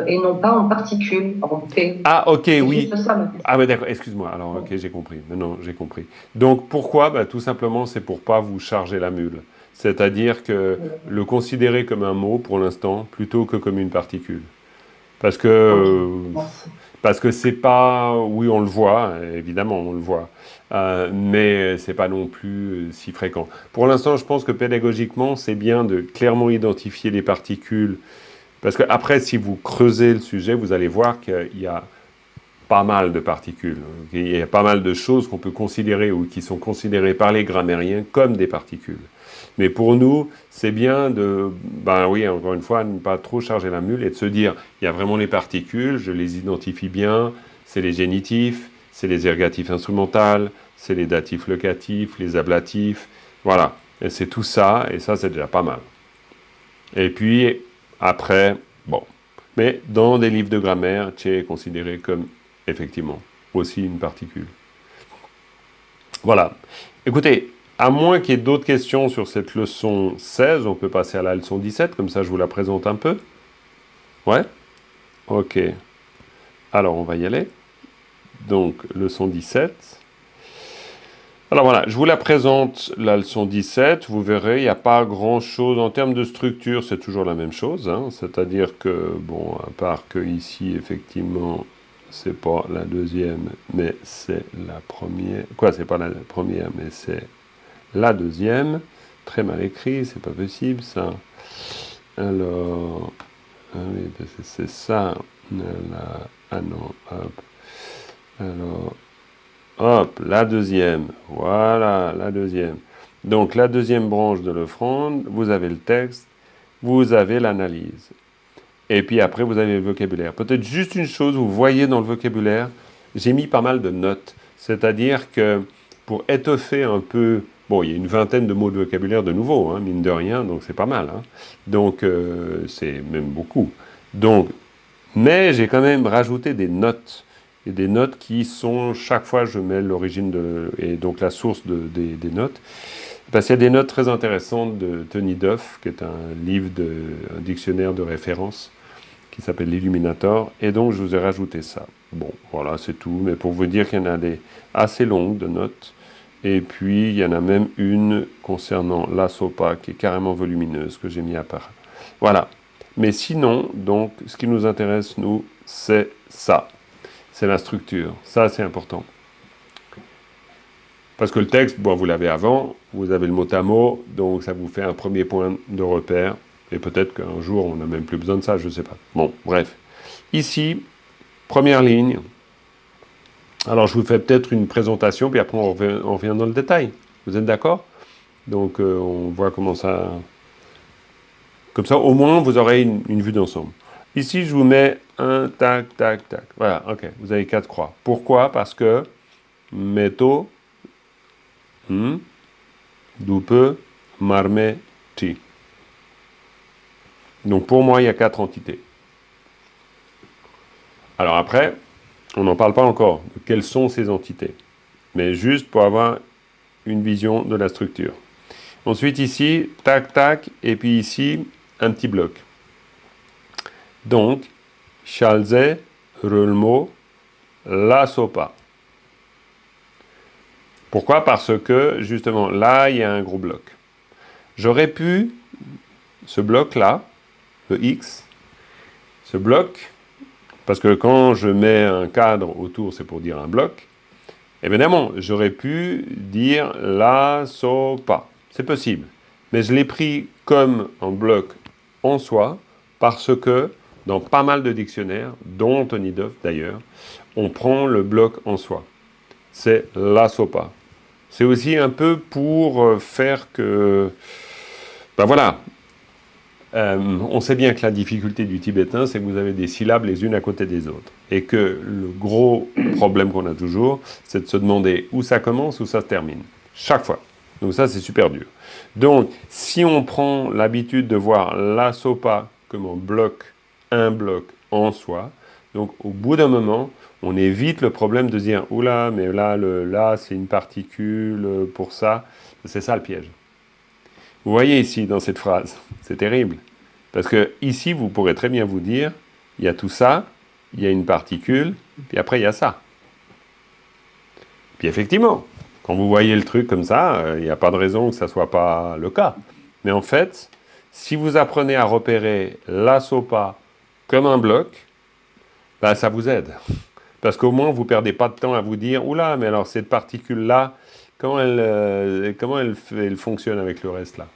et non pas en particules, en P. Ah, ok, C'est oui. juste ça, ma question. Ah, mais d'accord, excuse-moi. Alors, ok, j'ai compris. Maintenant, j'ai compris. Donc, pourquoi? Tout simplement, c'est pour pas vous charger la mule. C'est-à-dire que le considérer comme un mot, pour l'instant, plutôt que comme une particule. Parce que, Merci. parce que c'est pas... Oui, on le voit, évidemment, on le voit. Mais c'est pas non plus si fréquent. Pour l'instant, je pense que pédagogiquement, c'est bien de clairement identifier les particules. Parce que après, si vous creusez le sujet, vous allez voir qu'il y a pas mal de particules. Il y a pas mal de choses qu'on peut considérer ou qui sont considérées par les grammairiens comme des particules. Mais pour nous, c'est bien de, encore une fois, ne pas trop charger la mule et de se dire, il y a vraiment les particules, je les identifie bien, c'est les génitifs, c'est les ergatifs instrumentales, c'est les datifs locatifs, les ablatifs, voilà. Et c'est tout ça, et ça, c'est déjà pas mal. Et puis, après, bon. Mais dans des livres de grammaire, tché est considéré comme, effectivement, aussi une particule. Voilà. Écoutez, à moins qu'il y ait d'autres questions sur cette leçon 16, on peut passer à la leçon 17, comme ça je vous la présente un peu. Ouais? Ok. Alors, on va y aller. Donc, leçon 17. Alors voilà, je vous la présente, la leçon 17. Vous verrez, il n'y a pas grand-chose. En termes de structure, c'est toujours la même chose. Hein. C'est-à-dire que, bon, à part que ici, effectivement, c'est pas la deuxième, mais c'est la première. Quoi, c'est pas la première, mais c'est la deuxième. Très mal écrit, c'est pas possible, ça. Alors, ah oui, parce que c'est ça. Ah non, hop. Alors, hop, la deuxième. Voilà, la deuxième. Donc, la deuxième branche de l'offrande, vous avez le texte, vous avez l'analyse. Et puis après, vous avez le vocabulaire. Peut-être juste une chose, vous voyez dans le vocabulaire, j'ai mis pas mal de notes. C'est-à-dire que pour étoffer un peu... Bon, il y a une vingtaine de mots de vocabulaire de nouveau, hein, mine de rien, donc c'est pas mal. Hein. Donc, c'est même beaucoup. Donc, mais j'ai quand même rajouté des notes. Et des notes qui sont, chaque fois, je mets l'origine et donc la source des notes. Parce qu'il y a des notes très intéressantes de Tony Duff, qui est un dictionnaire de référence, qui s'appelle l'Illuminator. Et donc, je vous ai rajouté ça. Bon, voilà, c'est tout. Mais pour vous dire qu'il y en a des assez longues de notes. Et puis, il y en a même une concernant la SOPA, qui est carrément volumineuse, que j'ai mis à part. Voilà. Mais sinon, donc, ce qui nous intéresse, nous, c'est ça. C'est la structure. Ça, c'est important. Parce que le texte, bon, vous l'avez avant, vous avez le mot à mot, donc ça vous fait un premier point de repère. Et peut-être qu'un jour, on n'a même plus besoin de ça, je ne sais pas. Bon, bref. Ici, première ligne. Alors, je vous fais peut-être une présentation, puis après, on revient dans le détail. Vous êtes d'accord? Donc, on voit comment ça... Comme ça, au moins, vous aurez une vue d'ensemble. Ici, je vous mets un tac, tac, tac. Voilà, ok, vous avez 4 croix. Pourquoi? Parce que métaux, dupe, marme, ti. Donc pour moi, il y a 4 entités. Alors après, on n'en parle pas encore. Quelles sont ces entités? Mais juste pour avoir une vision de la structure. Ensuite ici, tac, tac, et puis ici, un petit bloc. Donc, Chalze, Relmo, La Sopa. Pourquoi? Parce que, justement, là, il y a un gros bloc. J'aurais pu, ce bloc-là, le X, ce bloc, parce que quand je mets un cadre autour, c'est pour dire un bloc, évidemment, j'aurais pu dire La Sopa. C'est possible. Mais je l'ai pris comme un bloc en soi, Parce que dans pas mal de dictionnaires, dont Tony Duff d'ailleurs, on prend le bloc en soi. C'est la sopa. C'est aussi un peu pour faire que... Ben voilà. On sait bien que la difficulté du tibétain, c'est que vous avez des syllabes les unes à côté des autres. Et que le gros problème qu'on a toujours, c'est de se demander où ça commence, où ça se termine. Chaque fois. Donc ça, c'est super dur. Donc, si on prend l'habitude de voir la sopa comme un bloc en soi, donc au bout d'un moment, on évite le problème de se dire « Oula, mais là, là c'est une particule pour ça ». C'est ça le piège. Vous voyez ici, dans cette phrase, c'est terrible. Parce que ici, vous pourrez très bien vous dire, il y a tout ça, il y a une particule, puis après, il y a ça. Puis effectivement, quand vous voyez le truc comme ça, il n'y a pas de raison que ça ne soit pas le cas. Mais en fait, si vous apprenez à repérer la sopa comme un bloc, ben, ça vous aide. Parce qu'au moins, vous ne perdez pas de temps à vous dire « Oula, mais alors cette particule-là, comment elle fonctionne avec le reste là ?»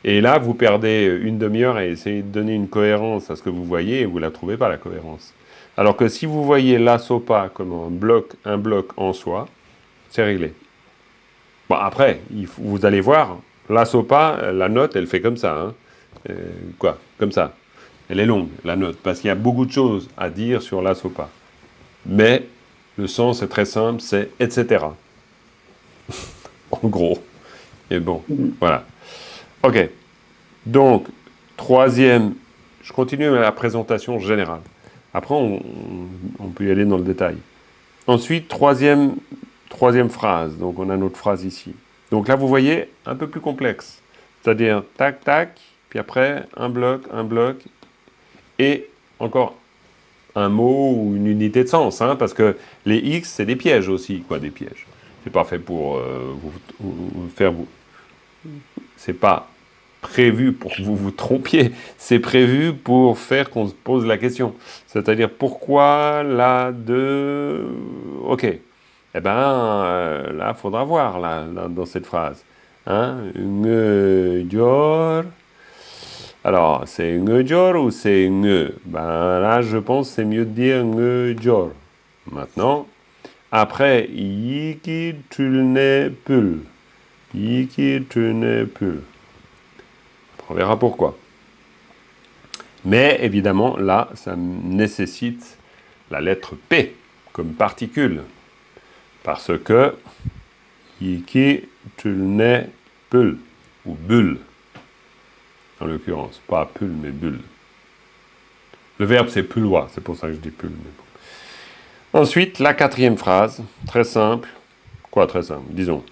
Et là, vous perdez une demi-heure à essayer de donner une cohérence à ce que vous voyez et vous ne la trouvez pas, la cohérence. Alors que si vous voyez la sopa comme un bloc en soi, c'est réglé. Bon, après, vous allez voir, la sopa, la note, elle fait comme ça. Hein. Comme ça. Elle est longue, la note, parce qu'il y a beaucoup de choses à dire sur la sopa. Mais le sens est très simple, c'est etc. En gros. Et bon, voilà. Ok. Donc, troisième, je continue avec la présentation générale. Après, on peut y aller dans le détail. Ensuite, troisième phrase. Donc, on a notre phrase ici. Donc là, vous voyez, un peu plus complexe. C'est-à-dire, tac, tac, puis après, un bloc, et encore un mot ou une unité de sens, hein, parce que les X, c'est des pièges aussi, quoi, des pièges. C'est pas fait pour vous faire vous. C'est pas prévu pour que vous vous trompiez. C'est prévu pour faire qu'on se pose la question. C'est-à-dire pourquoi la de. Ok. Eh ben là, il faudra voir là, dans cette phrase. Hein? Ngejor. Alors, c'est ngejor ou c'est nge? Ben là, je pense que c'est mieux de dire ngejor. Maintenant. Après, yiki tulne pul. Yiki tulne pul. On verra pourquoi. Mais évidemment, là, ça nécessite la lettre P comme particule. Parce que yiki tulne pul. Ou bulle. En l'occurrence. Pas pul, mais bulle. Le verbe, c'est pulwa. C'est pour ça que je dis pul. Mais bon. Ensuite, la quatrième phrase, très simple. Quoi, très simple? Disons,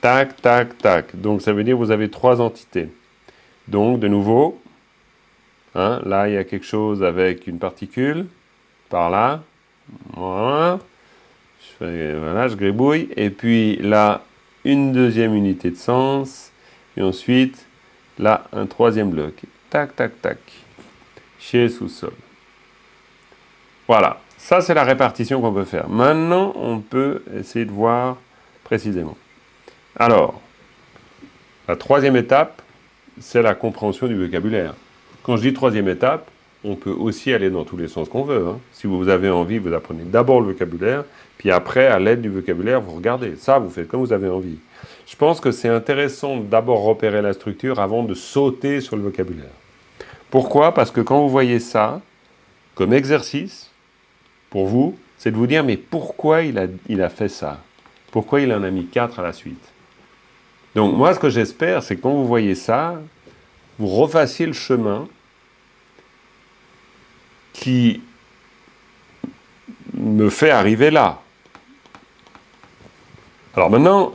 tac, tac, tac. Donc, ça veut dire que vous avez trois entités. Donc, de nouveau, hein, là, il y a quelque chose avec une particule, par là. Voilà. Je gribouille. Et puis, là, une deuxième unité de sens. Et ensuite, là, un troisième bloc. Tac, tac, tac. Chez sous-sol. Voilà. Ça, c'est la répartition qu'on peut faire. Maintenant, on peut essayer de voir précisément. Alors, la troisième étape, c'est la compréhension du vocabulaire. Quand je dis troisième étape, on peut aussi aller dans tous les sens qu'on veut. Hein. Si vous avez envie, vous apprenez d'abord le vocabulaire, puis après, à l'aide du vocabulaire, vous regardez. Ça, vous faites comme vous avez envie. Je pense que c'est intéressant d'abord repérer la structure avant de sauter sur le vocabulaire. Pourquoi? Parce que quand vous voyez ça, comme exercice, pour vous, c'est de vous dire, mais pourquoi il a fait ça? Pourquoi il en a mis 4 à la suite? Donc, moi, ce que j'espère, c'est que quand vous voyez ça, vous refassiez le chemin qui me fait arriver là. Alors maintenant,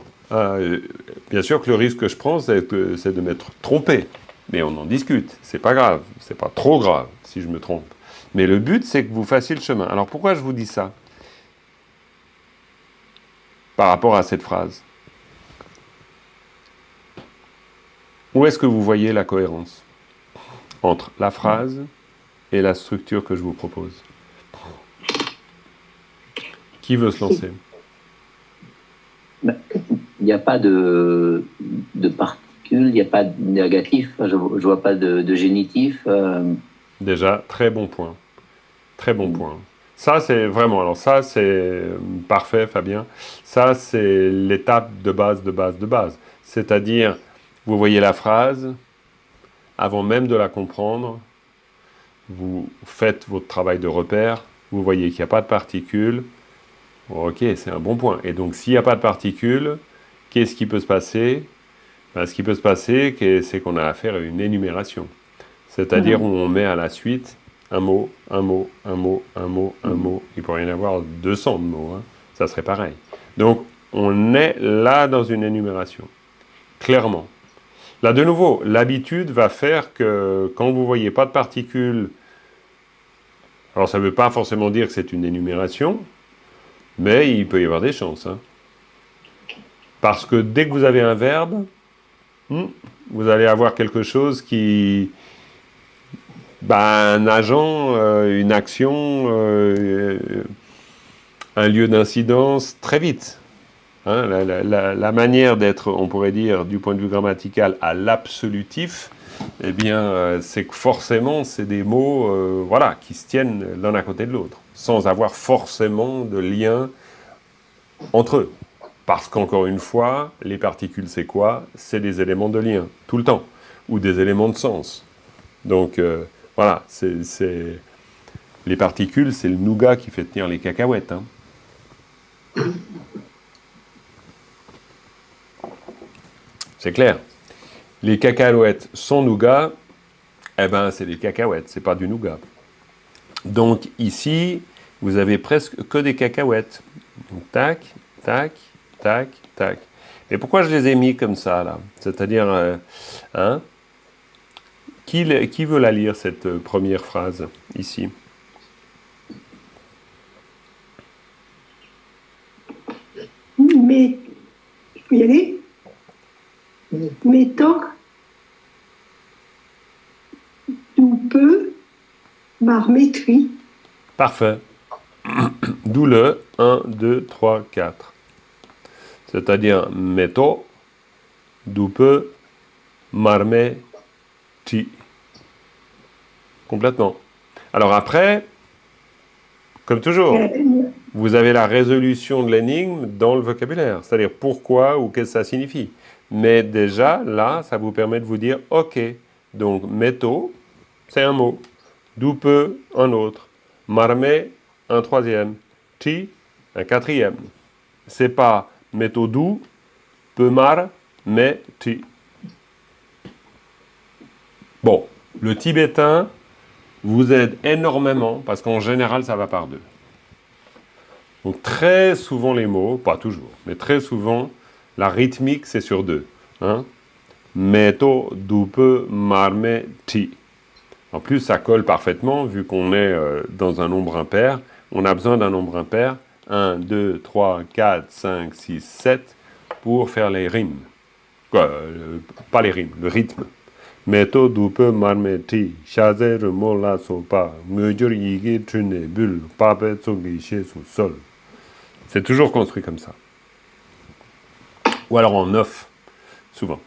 bien sûr que le risque que je prends, c'est de m'être trompé. Mais on en discute. C'est pas grave. C'est pas trop grave si je me trompe. Mais le but, c'est que vous fassiez le chemin. Alors pourquoi je vous dis ça? Par rapport à cette phrase. Où est-ce que vous voyez la cohérence entre la phrase et la structure que je vous propose? Qui veut se lancer? Il n'y a pas de il n'y a pas de négatif, je vois pas de génitif. Déjà, très bon point. Très bon point. Ça, c'est vraiment... Alors ça, c'est parfait, Fabien. Ça, c'est l'étape de base, de base, de base. C'est-à-dire, vous voyez la phrase, avant même de la comprendre, vous faites votre travail de repère, vous voyez qu'il n'y a pas de particules. Ok, c'est un bon point. Et donc, s'il n'y a pas de particules, qu'est-ce qui peut se passer? Ben, ce qui peut se passer, c'est qu'on a affaire à une énumération. C'est-à-dire où on met à la suite un mot, un mot, un mot, un mot, un mot. Il pourrait y en avoir 200 de mots. Hein. Ça serait pareil. Donc, on est là dans une énumération. Clairement. Là, de nouveau, l'habitude va faire que quand vous ne voyez pas de particules, alors ça ne veut pas forcément dire que c'est une énumération, mais il peut y avoir des chances. Hein. Parce que dès que vous avez un verbe, vous allez avoir quelque chose qui... un agent, une action, un lieu d'incidence très vite. Hein, la manière d'être, on pourrait dire, du point de vue grammatical, à l'absolutif, eh bien, c'est que forcément, c'est des mots qui se tiennent l'un à côté de l'autre, sans avoir forcément de lien entre eux. Parce qu'encore une fois, les particules, c'est quoi? C'est des éléments de lien, tout le temps, ou des éléments de sens. Donc, voilà, les particules, c'est le nougat qui fait tenir les cacahuètes. Hein. C'est clair. Les cacahuètes sans nougat, eh ben, c'est des cacahuètes, c'est pas du nougat. Donc, ici, vous avez presque que des cacahuètes. Donc, tac, tac, tac, tac. Et pourquoi je les ai mis comme ça, là? C'est-à-dire, qui veut la lire, cette première phrase, ici? Mais, je peux y aller? Mettons, d'où peut marmétrie. Parfait. D'où le 1, 2, 3, 4. C'est-à-dire, meto, d'où peut marmétrie. Complètement. Alors après, comme toujours, vous avez la résolution de l'énigme dans le vocabulaire. C'est-à-dire pourquoi ou qu'est-ce que ça signifie. Mais déjà, là, ça vous permet de vous dire, ok, donc métaux, c'est un mot. D'où peut, un autre. Marmé, un troisième. Ti, un quatrième. C'est pas métaux d'où, peut mar, mais ti. Bon, le tibétain vous aide énormément parce qu'en général, ça va par deux. Donc très souvent les mots, pas toujours, mais très souvent, la rythmique, c'est sur deux. Hein? Meto, dupe, marme, ti. En plus, ça colle parfaitement, vu qu'on est dans un nombre impair. On a besoin d'un nombre impair. 1, 2, 3, 4, 5, 6, 7, pour faire les rimes. Pas les rimes, le rythme. Meto, dupe, marme, ti. Chazer, mola, sopa. Mejur, yigi, trune, bulle. Pape, tsogi, sous sol. C'est toujours construit comme ça. Ou alors en 9, souvent.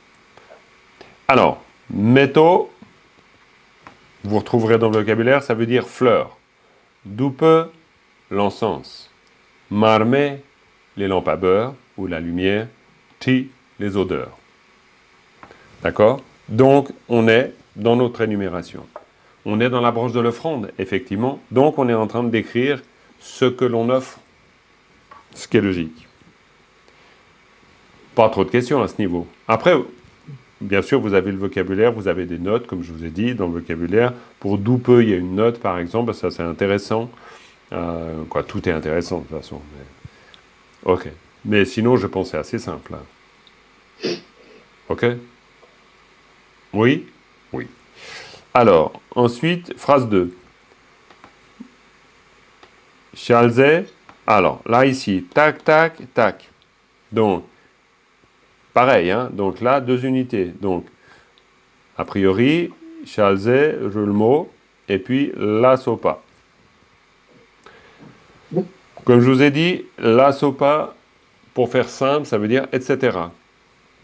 Alors, métaux, vous retrouverez dans le vocabulaire, ça veut dire fleur. Doupe, l'encens. Marmé, les lampes à beurre ou la lumière. Ti, les odeurs. D'accord? Donc, on est dans notre énumération. On est dans la branche de l'offrande, effectivement. Donc, on est en train de décrire ce que l'on offre. Ce qui est logique. Pas trop de questions à ce niveau. Après, bien sûr, vous avez le vocabulaire, vous avez des notes, comme je vous ai dit, dans le vocabulaire. Pour d'où peut, il y a une note, par exemple, ça c'est intéressant. Tout est intéressant, de toute façon. Mais... Ok. Mais sinon, je pense que c'est assez simple. Hein. Ok? Oui? Oui. Alors, ensuite, phrase 2. Chalze. Alors, là, ici, tac, tac, tac. Donc, pareil, hein. Donc là, 2 unités. Donc, a priori, Chalze, je le mot, et puis la sopa. Comme je vous ai dit, la sopa, pour faire simple, ça veut dire etc.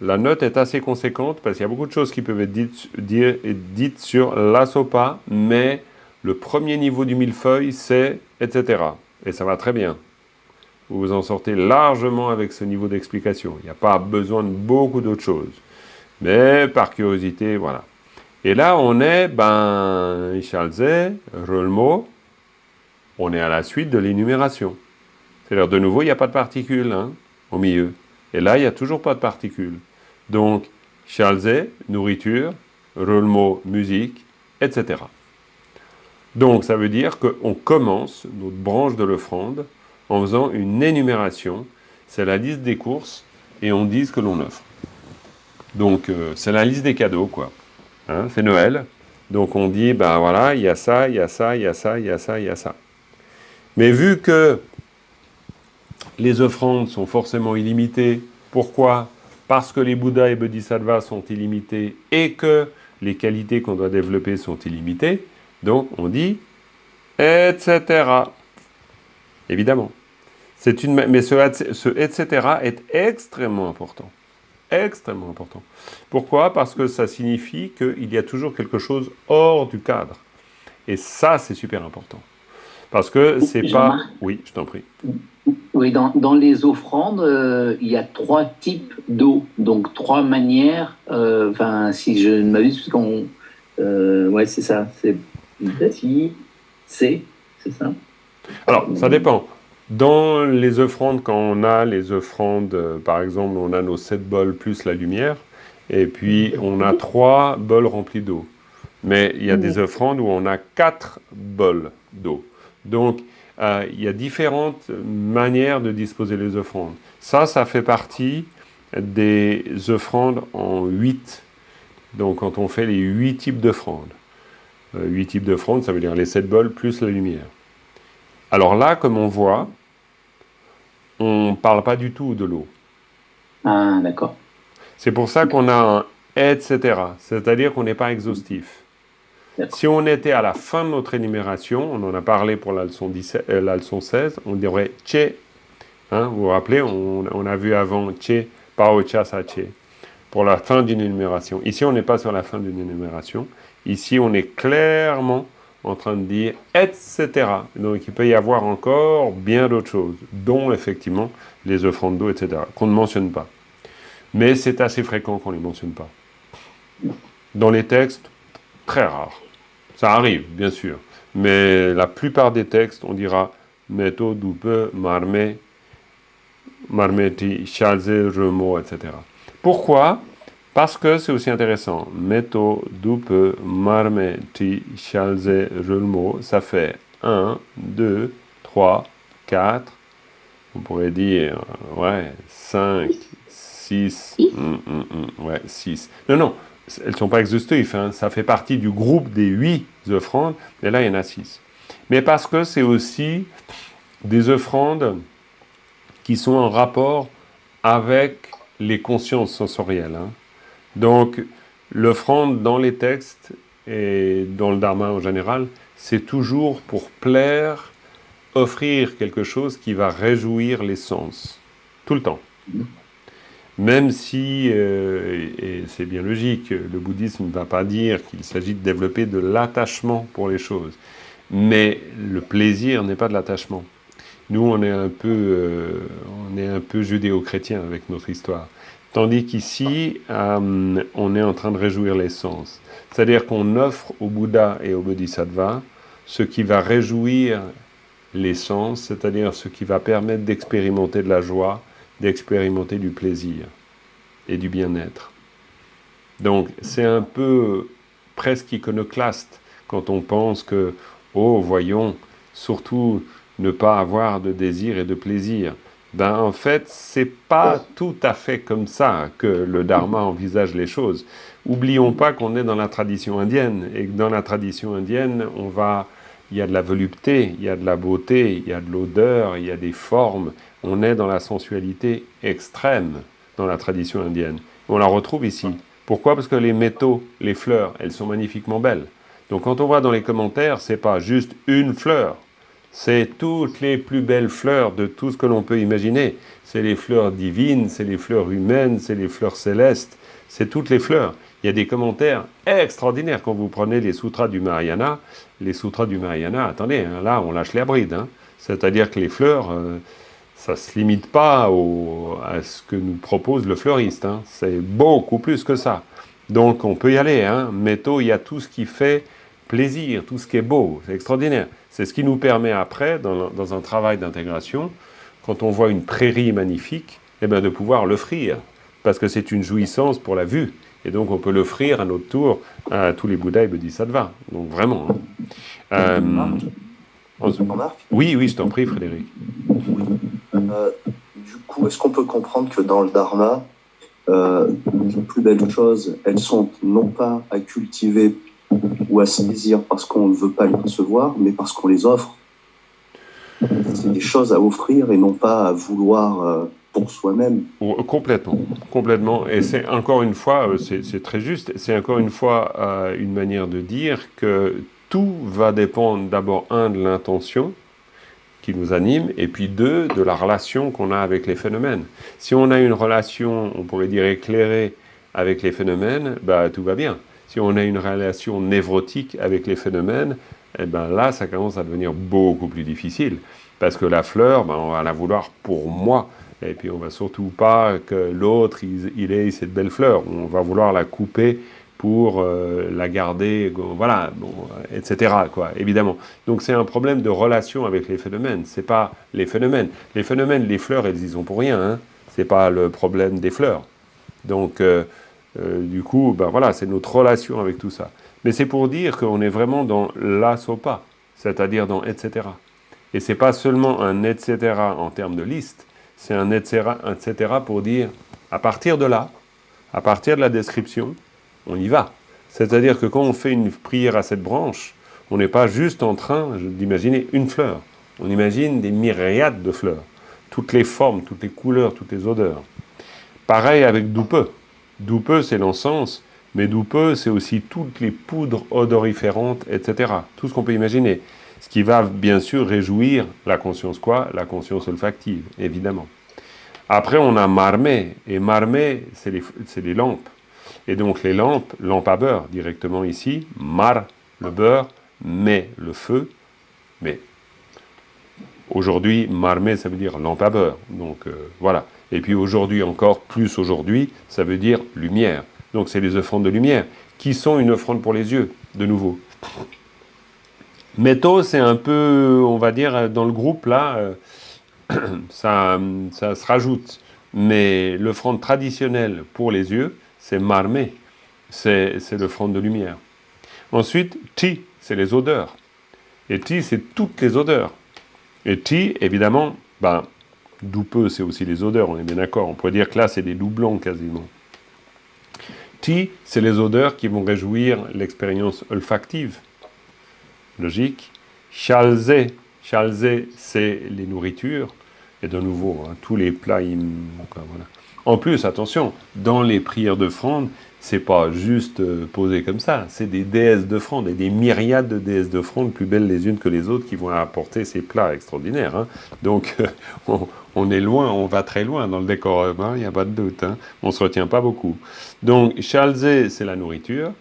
La note est assez conséquente parce qu'il y a beaucoup de choses qui peuvent être dites sur la sopa, mais le premier niveau du millefeuille, c'est etc. Et ça va très bien. Vous vous en sortez largement avec ce niveau d'explication. Il n'y a pas besoin de beaucoup d'autres choses. Mais par curiosité, voilà. Et là, on est, Chalze, Rolmo, on est à la suite de l'énumération. C'est-à-dire, de nouveau, il n'y a pas de particules au milieu. Et là, il n'y a toujours pas de particules. Donc, Chalze, nourriture, Rolmo, musique, etc. Donc, ça veut dire qu'on commence notre branche de l'offrande en faisant une énumération. C'est la liste des courses et on dit ce que l'on offre. Donc, c'est la liste des cadeaux, quoi. C'est Noël. Donc, on dit, voilà, il y a ça, il y a ça, il y a ça, il y a ça, il y a ça. Mais vu que les offrandes sont forcément illimitées, pourquoi ? Parce que les Bouddhas et Bodhisattvas sont illimités et que les qualités qu'on doit développer sont illimitées. Donc, on dit etc. Évidemment. Mais ce etc. est extrêmement important. Extrêmement important. Pourquoi ? Parce que ça signifie qu'il y a toujours quelque chose hors du cadre. Et ça, c'est super important. Parce que c'est pas... Oui, je t'en prie. Oui, dans les offrandes, il y a 3 types d'eau, donc 3 manières. Si je ne m'abuse, parce qu'on... ouais, c'est ça. C'est ça. Alors, ça dépend. Dans les offrandes, quand on a les offrandes, par exemple, on a nos 7 bols plus la lumière, et puis on a 3 bols remplis d'eau. Mais il y a des offrandes où on a 4 bols d'eau. Donc, il y a différentes manières de disposer les offrandes. Ça fait partie des offrandes en 8. Donc, quand on fait les 8 types d'offrandes. 8 types d'offrandes, ça veut dire les 7 bols plus la lumière. Alors là, comme on voit, on ne parle pas du tout de l'eau. Ah, d'accord. C'est pour ça qu'on a un etc. C'est-à-dire qu'on n'est pas exhaustif. D'accord. Si on était à la fin de notre énumération, on en a parlé pour la leçon 16, on dirait che. Vous vous rappelez, on a vu avant che, paocha sa che, pour la fin d'une énumération. Ici, on n'est pas sur la fin d'une énumération. Ici, on est clairement en train de dire etc. Donc, il peut y avoir encore bien d'autres choses, dont effectivement les offrandes d'eau, etc., qu'on ne mentionne pas. Mais c'est assez fréquent qu'on ne les mentionne pas. Dans les textes, très rare. Ça arrive, bien sûr. Mais la plupart des textes, on dira meto, dupe, marme, marmeti, chalze, remo, etc. Pourquoi ? Parce que c'est aussi intéressant. Meto, dupe, marmeti, chalze, remo, ça fait 1, 2, 3, 4, on pourrait dire, 5, 6, 6. Non, elles ne sont pas exhaustives, ça fait partie du groupe des 8 offrandes, mais là, il y en a 6. Mais parce que c'est aussi des offrandes qui sont en rapport avec les consciences sensorielles. Donc, l'offrande dans les textes et dans le dharma en général, c'est toujours pour plaire, offrir quelque chose qui va réjouir les sens, tout le temps. Même si, et c'est bien logique, le bouddhisme ne va pas dire qu'il s'agit de développer de l'attachement pour les choses. Mais le plaisir n'est pas de l'attachement. Nous, on est un peu judéo-chrétien avec notre histoire. Tandis qu'ici, on est en train de réjouir les sens. C'est-à-dire qu'on offre au Bouddha et au Bodhisattva ce qui va réjouir les sens, c'est-à-dire ce qui va permettre d'expérimenter de la joie, d'expérimenter du plaisir et du bien-être. Donc, c'est un peu presque iconoclaste quand on pense que, voyons, surtout ne pas avoir de désir et de plaisir. En fait, c'est pas tout à fait comme ça que le Dharma envisage les choses. Oublions pas qu'on est dans la tradition indienne, et que dans la tradition indienne, il y a de la volupté, il y a de la beauté, il y a de l'odeur, il y a des formes. On est dans la sensualité extrême dans la tradition indienne. On la retrouve ici. Pourquoi ? Parce que les métaux, les fleurs, elles sont magnifiquement belles. Donc quand on voit dans les commentaires, c'est pas juste une fleur, C'est toutes les plus belles fleurs de tout ce que l'on peut imaginer. C'est les fleurs divines, c'est les fleurs humaines, c'est les fleurs célestes, c'est toutes les fleurs. Il y a des commentaires extraordinaires quand vous prenez les sutras du Mahayana. Les sutras du Mahayana, attendez, hein, là on lâche les brides. Hein. C'est-à-dire que les fleurs, ça ne se limite pas à ce que nous propose le fleuriste. Hein. C'est beaucoup plus que ça. Donc on peut y aller. Hein. Métaux, il y a tout ce qui fait plaisir, tout ce qui est beau. C'est extraordinaire. C'est ce qui nous permet après, dans un travail d'intégration, quand on voit une prairie magnifique, eh bien, de pouvoir l'offrir. Parce que c'est une jouissance pour la vue. Et donc on peut l'offrir à notre tour à tous les Bouddhas et Bodhisattvas. Donc vraiment. Hein. Jean-Marc ? Oui, je t'en prie, Frédéric. Oui. Du coup, est-ce qu'on peut comprendre que dans le Dharma, les plus belles choses, elles sont non pas à cultiver ou à saisir parce qu'on ne veut pas les recevoir, mais parce qu'on les offre. C'est des choses à offrir et non pas à vouloir pour soi-même. Complètement. Et c'est encore une fois, c'est très juste, c'est encore une fois une manière de dire que tout va dépendre d'abord, de l'intention qui nous anime, et puis deux, de la relation qu'on a avec les phénomènes. Si on a une relation, on pourrait dire éclairée avec les phénomènes, bah, tout va bien. Si on a une relation névrotique avec les phénomènes, eh ben là, ça commence à devenir beaucoup plus difficile. Parce que la fleur, ben, on va la vouloir pour moi. Et puis on va surtout pas que l'autre, il ait cette belle fleur. On va vouloir la couper pour la garder, voilà, bon, etc., quoi, évidemment. Donc c'est un problème de relation avec les phénomènes. C'est pas les phénomènes. Les phénomènes, les fleurs, elles y sont pour rien. Hein. C'est pas le problème des fleurs. Donc du coup, ben voilà, c'est notre relation avec tout ça. Mais c'est pour dire qu'on est vraiment dans l'asopa, c'est-à-dire dans etc. Et c'est pas seulement un etc. en termes de liste, c'est un etc. pour dire, à partir de là, à partir de la description, on y va. C'est-à-dire que quand on fait une prière à cette branche, on n'est pas juste en train d'imaginer une fleur. On imagine des myriades de fleurs. Toutes les formes, toutes les couleurs, toutes les odeurs. Pareil avec Dupe. Dupe, c'est l'encens, mais Dupe, c'est aussi toutes les poudres odoriférantes, etc. Tout ce qu'on peut imaginer. Ce qui va bien sûr réjouir la conscience quoi ? La conscience olfactive, évidemment. Après, on a marmé. Et marmé, c'est les lampes. Et donc les lampes à beurre, directement ici. Mar, le beurre, mais le feu. Mais aujourd'hui, marmé, ça veut dire lampe à beurre. Donc voilà. Et puis aujourd'hui, encore plus aujourd'hui, ça veut dire lumière. Donc c'est les offrandes de lumière, qui sont une offrande pour les yeux, de nouveau. Métaux, c'est un peu, on va dire, dans le groupe, là, ça se rajoute. Mais l'offrande traditionnelle pour les yeux, c'est marmé, c'est l'offrande de lumière. Ensuite, ti, c'est les odeurs. Et ti, c'est toutes les odeurs. Et ti, évidemment, Dupe, c'est aussi les odeurs, on est bien d'accord. On pourrait dire que là, c'est des doublons quasiment. Ti, c'est les odeurs qui vont réjouir l'expérience olfactive. Logique. Chalze, c'est les nourritures. Et de nouveau, hein, tous les plats, voilà. En plus, attention, dans les prières d'offrande, c'est pas juste posé comme ça. C'est des déesses d'offrande et des myriades de déesses d'offrande, plus belles les unes que les autres, qui vont apporter ces plats extraordinaires. Hein. Donc, on est loin, on va très loin dans le décorum, il n'y a pas de doute. Hein. On ne se retient pas beaucoup. Donc, Chalze, c'est la nourriture.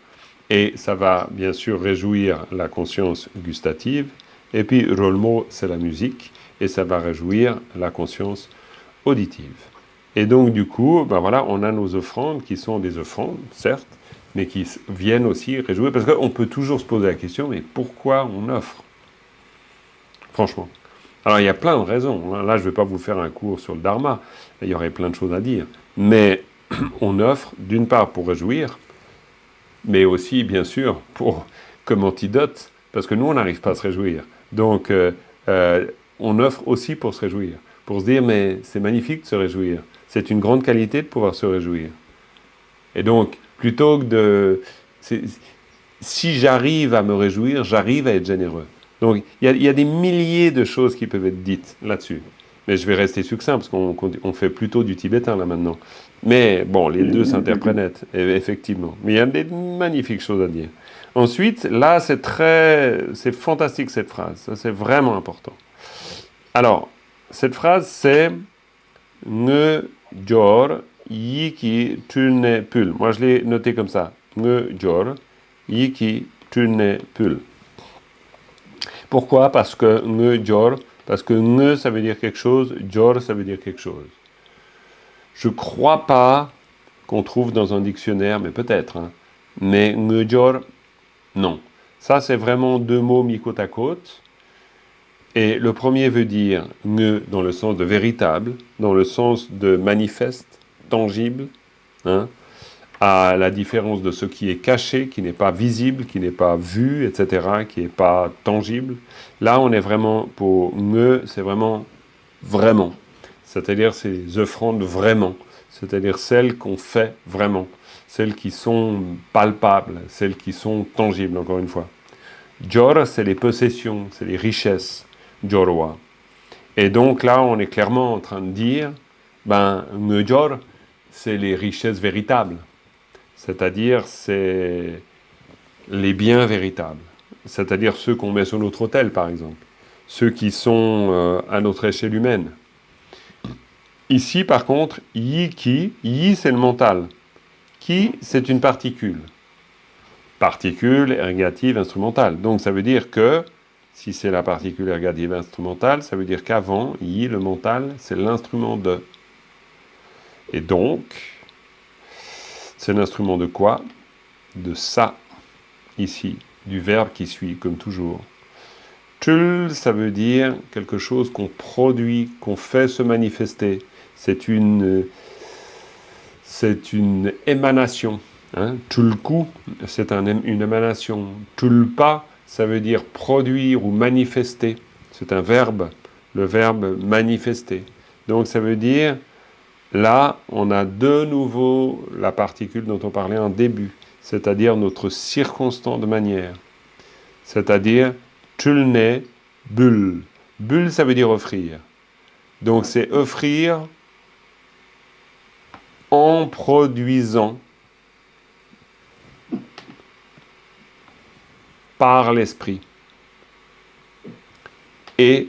Et ça va bien sûr réjouir la conscience gustative. Et puis Rolmo, c'est la musique. Et ça va réjouir la conscience auditive. Et donc du coup, voilà, on a nos offrandes qui sont des offrandes, certes, mais qui viennent aussi réjouir. Parce qu'on peut toujours se poser la question, mais pourquoi on offre ? Franchement. Alors il y a plein de raisons. Là, je ne vais pas vous faire un cours sur le Dharma. Il y aurait plein de choses à dire. Mais on offre, d'une part, pour réjouir, mais aussi, bien sûr, comme antidote, parce que nous, on n'arrive pas à se réjouir. Donc, on offre aussi pour se réjouir, pour se dire, mais c'est magnifique de se réjouir. C'est une grande qualité de pouvoir se réjouir. Et donc, plutôt que de... Si j'arrive à me réjouir, j'arrive à être généreux. Donc, il y a des milliers de choses qui peuvent être dites là-dessus. Mais je vais rester succinct, parce qu'on fait plutôt du tibétain, là, maintenant. Mais bon, les deux s'interprètent, effectivement. Mais il y a des magnifiques choses à dire. Ensuite, là, c'est fantastique cette phrase. Ça, c'est vraiment important. Alors, cette phrase, c'est ne jor yiki tune pul. Moi, je l'ai noté comme ça. Ne jor yiki tune pul. Pourquoi? Parce que ne, ça veut dire quelque chose, jor, ça veut dire quelque chose. Je crois pas qu'on trouve dans un dictionnaire, mais peut-être, hein, mais ne jor, non. Ça, c'est vraiment deux mots mis côte à côte. Et le premier veut dire ne dans le sens de véritable, dans le sens de manifeste, tangible, hein, à la différence de ce qui est caché, qui n'est pas visible, qui n'est pas vu, etc., qui n'est pas tangible. Là, on est vraiment pour ne, c'est vraiment, vraiment. C'est-à-dire ces offrandes vraiment. C'est-à-dire celles qu'on fait vraiment. Celles qui sont palpables, celles qui sont tangibles, encore une fois. Jor, c'est les possessions, c'est les richesses. Jorwa. Et donc là, on est clairement en train de dire, ne jor, c'est les richesses véritables. C'est-à-dire, c'est les biens véritables. C'est-à-dire ceux qu'on met sur notre autel, par exemple. Ceux qui sont à notre échelle humaine. Ici, par contre, yi, c'est le mental. Ki, c'est une particule. Particule ergative instrumentale. Donc, ça veut dire que, si c'est la particule ergative instrumentale, ça veut dire qu'avant, yi, le mental, c'est l'instrument de. Et donc, c'est l'instrument de quoi? De ça, ici, du verbe qui suit, comme toujours. Tul, ça veut dire quelque chose qu'on produit, qu'on fait se manifester. C'est une émanation. Hein? Tulku, c'est une émanation. Tulpa, ça veut dire produire ou manifester. C'est un verbe, le verbe manifester. Donc ça veut dire, là, on a de nouveau la particule dont on parlait en début, c'est-à-dire notre circonstant de manière. C'est-à-dire, tulne, bulle. Bulle, ça veut dire offrir. Donc c'est offrir en produisant par l'esprit et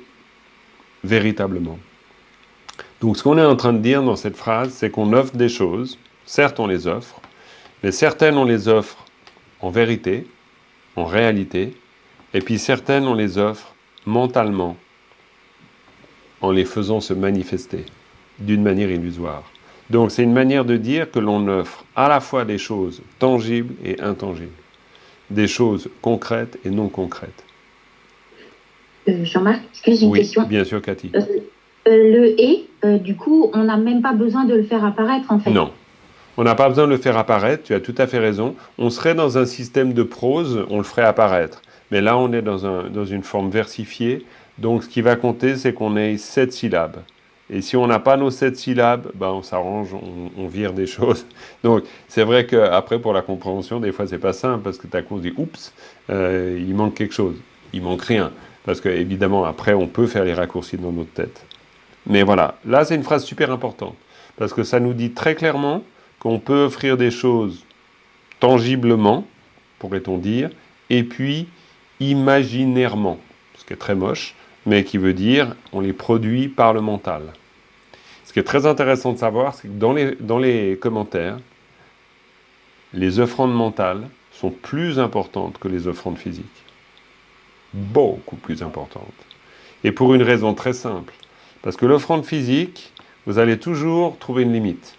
véritablement. Donc ce qu'on est en train de dire dans cette phrase, c'est qu'on offre des choses, certes on les offre, mais certaines on les offre en vérité, en réalité, et puis certaines on les offre mentalement, en les faisant se manifester d'une manière illusoire. Donc c'est une manière de dire que l'on offre à la fois des choses tangibles et intangibles, des choses concrètes et non concrètes. Jean-Marc, excuse une question. Oui, bien sûr, Cathy. Le « et », du coup, on n'a même pas besoin de le faire apparaître, en fait. Non, on n'a pas besoin de le faire apparaître, tu as tout à fait raison. On serait dans un système de prose, on le ferait apparaître. Mais là, on est dans une forme versifiée, donc ce qui va compter, c'est qu'on ait 7 syllabes. Et si on n'a pas nos 7 syllabes, on s'arrange, on vire des choses. Donc, c'est vrai qu'après, pour la compréhension, des fois, c'est pas simple, parce que t'as qu'on se dit, oups, il manque quelque chose. Il manque rien. Parce que, évidemment, après, on peut faire les raccourcis dans notre tête. Mais voilà, là, c'est une phrase super importante. Parce que ça nous dit très clairement qu'on peut offrir des choses tangiblement, pourrait-on dire, et puis imaginairement, ce qui est très moche, mais qui veut dire on les produit par le mental. Ce qui est très intéressant de savoir, c'est que dans les commentaires, les offrandes mentales sont plus importantes que les offrandes physiques. Beaucoup plus importantes. Et pour une raison très simple. Parce que l'offrande physique, vous allez toujours trouver une limite.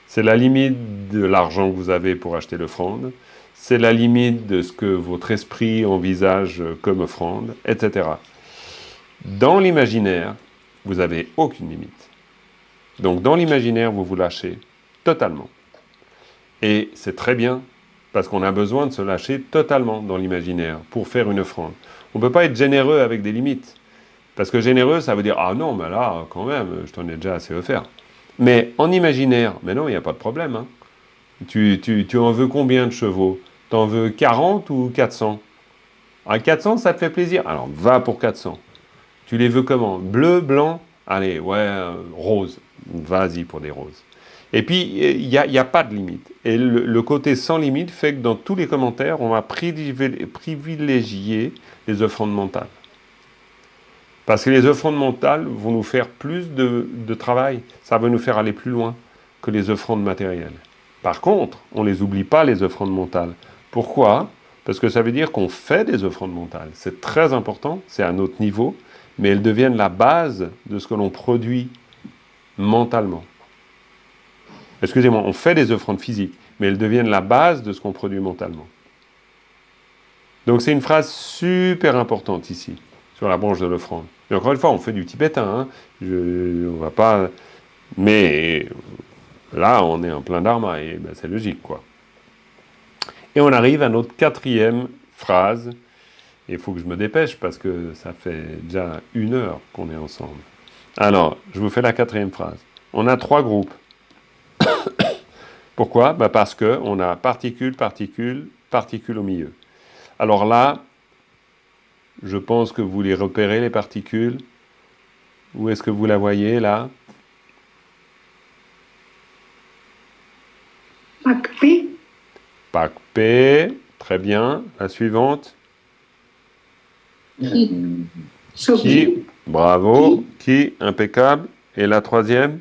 C'est la limite de l'argent que vous avez pour acheter l'offrande, c'est la limite de ce que votre esprit envisage comme offrande, etc. Dans l'imaginaire, vous n'avez aucune limite. Donc dans l'imaginaire, vous vous lâchez totalement. Et c'est très bien, parce qu'on a besoin de se lâcher totalement dans l'imaginaire pour faire une offrande. On ne peut pas être généreux avec des limites. Parce que généreux, ça veut dire « Ah non, mais là, quand même, je t'en ai déjà assez offert. » Mais en imaginaire, mais non, il n'y a pas de problème. Hein. Tu en veux combien de chevaux? T'en veux 40 ou 400? À 400, ça te fait plaisir. Alors, va pour 400. Tu les veux comment? Bleu, blanc? Allez, ouais, rose. Vas-y pour des roses. Et puis, il n'y a pas de limite. Et le côté sans limite fait que dans tous les commentaires, on va privilégier les offrandes mentales. Parce que les offrandes mentales vont nous faire plus de travail. Ça va nous faire aller plus loin que les offrandes matérielles. Par contre, on ne les oublie pas, les offrandes mentales. Pourquoi ? Parce que ça veut dire qu'on fait des offrandes mentales. C'est très important, c'est à notre niveau, mais elles deviennent la base de ce que l'on produit mentalement. Excusez-moi, on fait des offrandes physiques, mais elles deviennent la base de ce qu'on produit mentalement. Donc c'est une phrase super importante ici, sur la branche de l'offrande. Et encore une fois, on fait du tibétain, on va pas... Mais là, on est en plein dharma, et ben, c'est logique, quoi. Et on arrive à notre 4e phrase. Et il faut que je me dépêche, parce que ça fait déjà 1 heure qu'on est ensemble. Alors, je vous fais la 4e phrase. On a 3 groupes. Pourquoi ? Ben parce qu'on a particules, particules, particules au milieu. Alors là, je pense que vous les repérez, les particules. Où est-ce que vous la voyez, là ? Pac P. Pac P, très bien. La suivante. Qui, bravo. Qui, impeccable. Et la 3e ?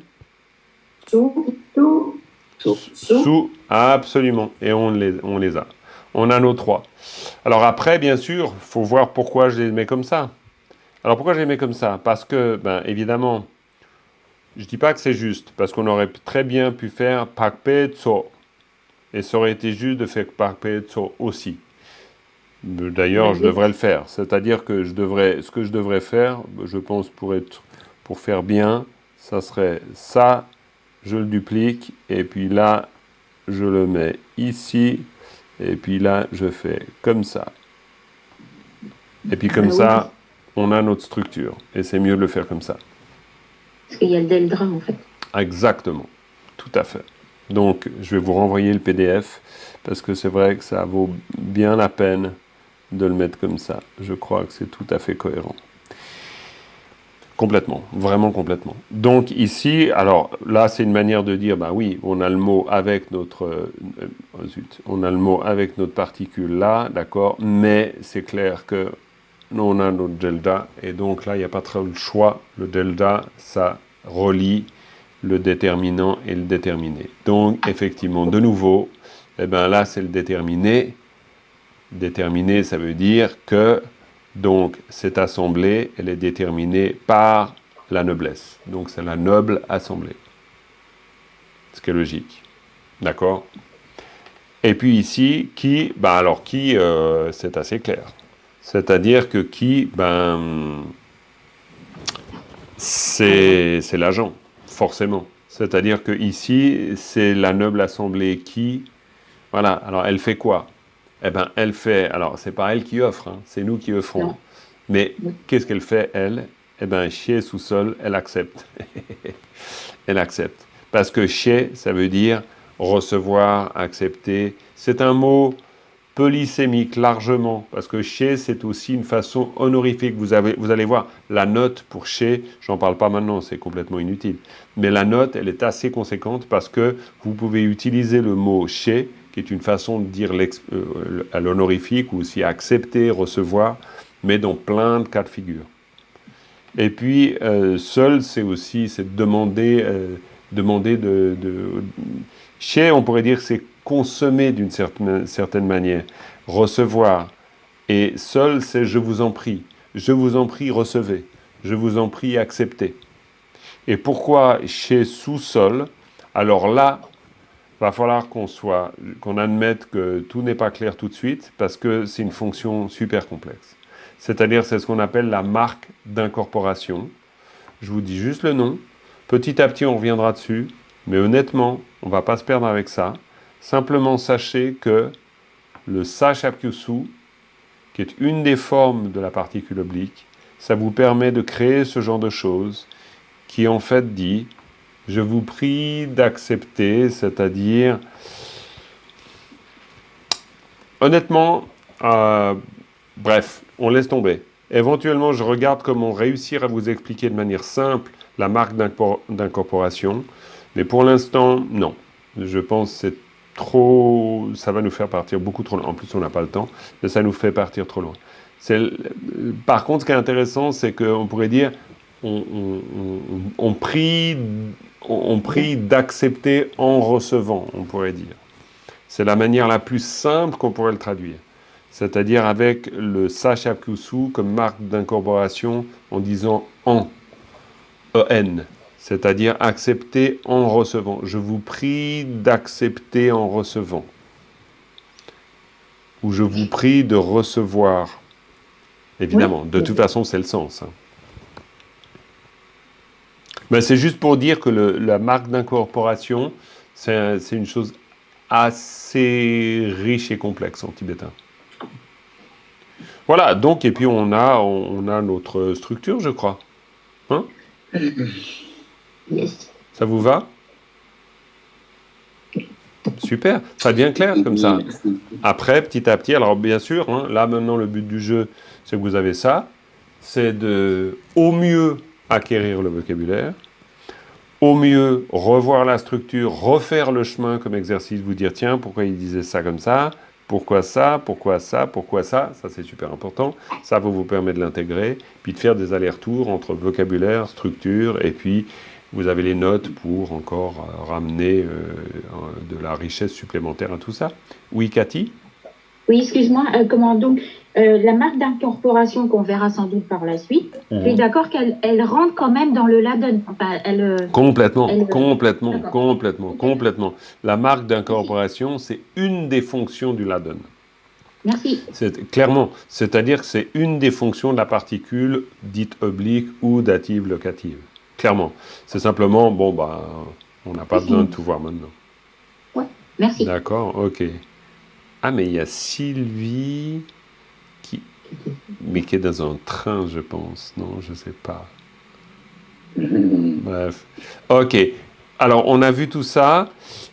Sous, absolument. Et on les a. On a nos 3. Alors après, bien sûr, il faut voir pourquoi je les mets comme ça. Alors pourquoi je les mets comme ça ? Parce que, ben, évidemment, je ne dis pas que c'est juste, parce qu'on aurait très bien pu faire Pakpe Tso. Et ça aurait été juste de faire Pakpe Tso aussi. D'ailleurs, je devrais le faire. C'est-à-dire que ce que je devrais faire, je pense pour faire bien, ça serait ça, je le duplique, et puis là, je le mets ici, et puis là, je fais comme ça. Et puis comme ça, on a notre structure. Et c'est mieux de le faire comme ça. Parce qu'il y a le delta, en fait. Exactement. Tout à fait. Donc, je vais vous renvoyer le PDF, parce que c'est vrai que ça vaut bien la peine de le mettre comme ça. Je crois que c'est tout à fait cohérent. Complètement, vraiment complètement. Donc ici, alors là c'est une manière de dire, bah oui, on a le mot avec notre, on a le mot avec notre particule là, d'accord, mais c'est clair que on a notre delta, et donc là il n'y a pas trop le choix. Le delta, ça relie le déterminant et le déterminé. Donc effectivement, de nouveau, eh ben là c'est le déterminé. Déterminé, ça veut dire que donc, cette assemblée, elle est déterminée par la noblesse. Donc, c'est la noble assemblée. Ce qui est logique. D'accord ? Et puis ici, qui, ben alors qui, c'est assez clair. C'est-à-dire que qui, ben, c'est l'agent, forcément. C'est-à-dire que ici, c'est la noble assemblée qui, voilà, alors elle fait quoi ? Eh bien, elle fait, alors c'est pas elle qui offre, hein, c'est nous qui offrons. Non. Mais qu'est-ce qu'elle fait, elle ? Eh bien, chez sous-sol, elle accepte. Elle accepte. Parce que chez, ça veut dire recevoir, accepter. C'est un mot polysémique, largement. Parce que chez, c'est aussi une façon honorifique. Vous allez voir, la note pour chez, j'en parle pas maintenant, c'est complètement inutile. Mais la note, elle est assez conséquente parce que vous pouvez utiliser le mot chez, qui est une façon de dire à l'honorifique, ou aussi accepter, recevoir, mais dans plein de cas de figure. Et puis, seul, c'est aussi demander chez, on pourrait dire, c'est consommer d'une certaine manière, recevoir. Et seul, c'est je vous en prie, recevez, je vous en prie, acceptez. Et pourquoi chez sous-sol ? Alors là, va falloir qu'on admette que tout n'est pas clair tout de suite, parce que c'est une fonction super complexe. C'est-à-dire, c'est ce qu'on appelle la marque d'incorporation. Je vous dis juste le nom. Petit à petit, on reviendra dessus. Mais honnêtement, on ne va pas se perdre avec ça. Simplement, sachez que le Sa-Shapkyusu, qui est une des formes de la particule oblique, ça vous permet de créer ce genre de choses qui, en fait, dit... Je vous prie d'accepter, c'est-à-dire, honnêtement, bref, on laisse tomber. Éventuellement, je regarde comment réussir à vous expliquer de manière simple la marque d'incorporation, Mais pour l'instant, non. Je pense que c'est trop... Ça va nous faire partir beaucoup trop loin. En plus, on n'a pas le temps, mais ça nous fait partir trop loin. Par contre, ce qui est intéressant, c'est qu'on pourrait dire on prie d'accepter en recevant, on pourrait dire. C'est la manière la plus simple qu'on pourrait le traduire. C'est-à-dire avec le Sachapkusu comme marque d'incorporation en disant en, en, c'est-à-dire accepter en recevant. Je vous prie d'accepter en recevant. Ou je vous prie de recevoir. Évidemment, de toute façon, c'est le sens. Hein. Mais c'est juste pour dire que la marque d'incorporation, c'est une chose assez riche et complexe en tibétain. Voilà, donc, et puis on a notre structure, je crois. Hein? Yes. Ça vous va? Super, ça devient clair comme ça. Après, petit à petit, alors bien sûr, hein, là maintenant le but du jeu, c'est que vous avez ça, c'est de, au mieux, acquérir le vocabulaire, au mieux, revoir la structure, refaire le chemin comme exercice, vous dire, tiens, pourquoi il disait ça comme ça, pourquoi ça, pourquoi ça, pourquoi ça c'est super important, ça vous permet de l'intégrer, puis de faire des allers-retours entre vocabulaire, structure, et puis vous avez les notes pour encore ramener de la richesse supplémentaire à tout ça. Oui, Cathy? Oui, excuse-moi, comment donc la marque d'incorporation qu'on verra sans doute par la suite, je suis d'accord qu'elle rentre quand même dans le ladon. Enfin, complètement. La marque d'incorporation, c'est une des fonctions du ladon. Merci. Clairement, c'est-à-dire que c'est une des fonctions de la particule dite oblique ou dative locative. Clairement. C'est simplement, on n'a pas besoin de tout voir maintenant. Ouais, merci. D'accord, ok. Ah, mais il y a Sylvie qui est dans un train, je pense. Non, je ne sais pas. Bref. Ok. Alors, on a vu tout ça.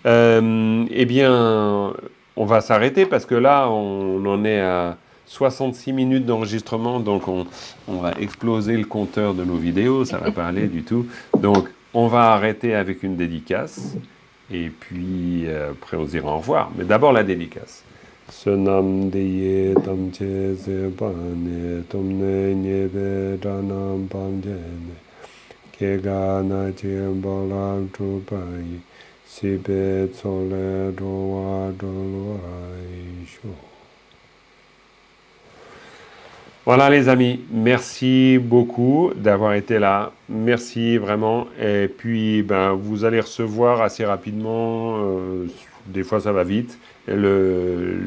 Eh bien, on va s'arrêter parce que là, on en est à 66 minutes d'enregistrement. Donc, on va exploser le compteur de nos vidéos. Ça ne va pas aller du tout. Donc, on va arrêter avec une dédicace. Et puis, après, on se dira au revoir. Mais d'abord, la dédicace. Sonam diye tamche zebane tomne nyebe danam pamjene kega na chembola trupai sibe tsole dowa dolwai sho. Voilà les amis, merci beaucoup d'avoir été là, merci vraiment, et puis vous allez recevoir assez rapidement, des fois ça va vite, le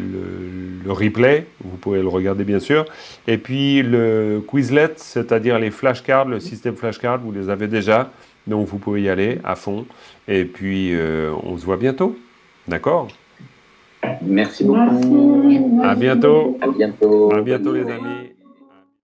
replay, vous pouvez le regarder bien sûr, et puis le Quizlet, c'est-à-dire les flashcards, le système flashcard, vous les avez déjà, donc vous pouvez y aller à fond, et puis on se voit bientôt, d'accord? Merci beaucoup. À bientôt. À bientôt. À bientôt les amis.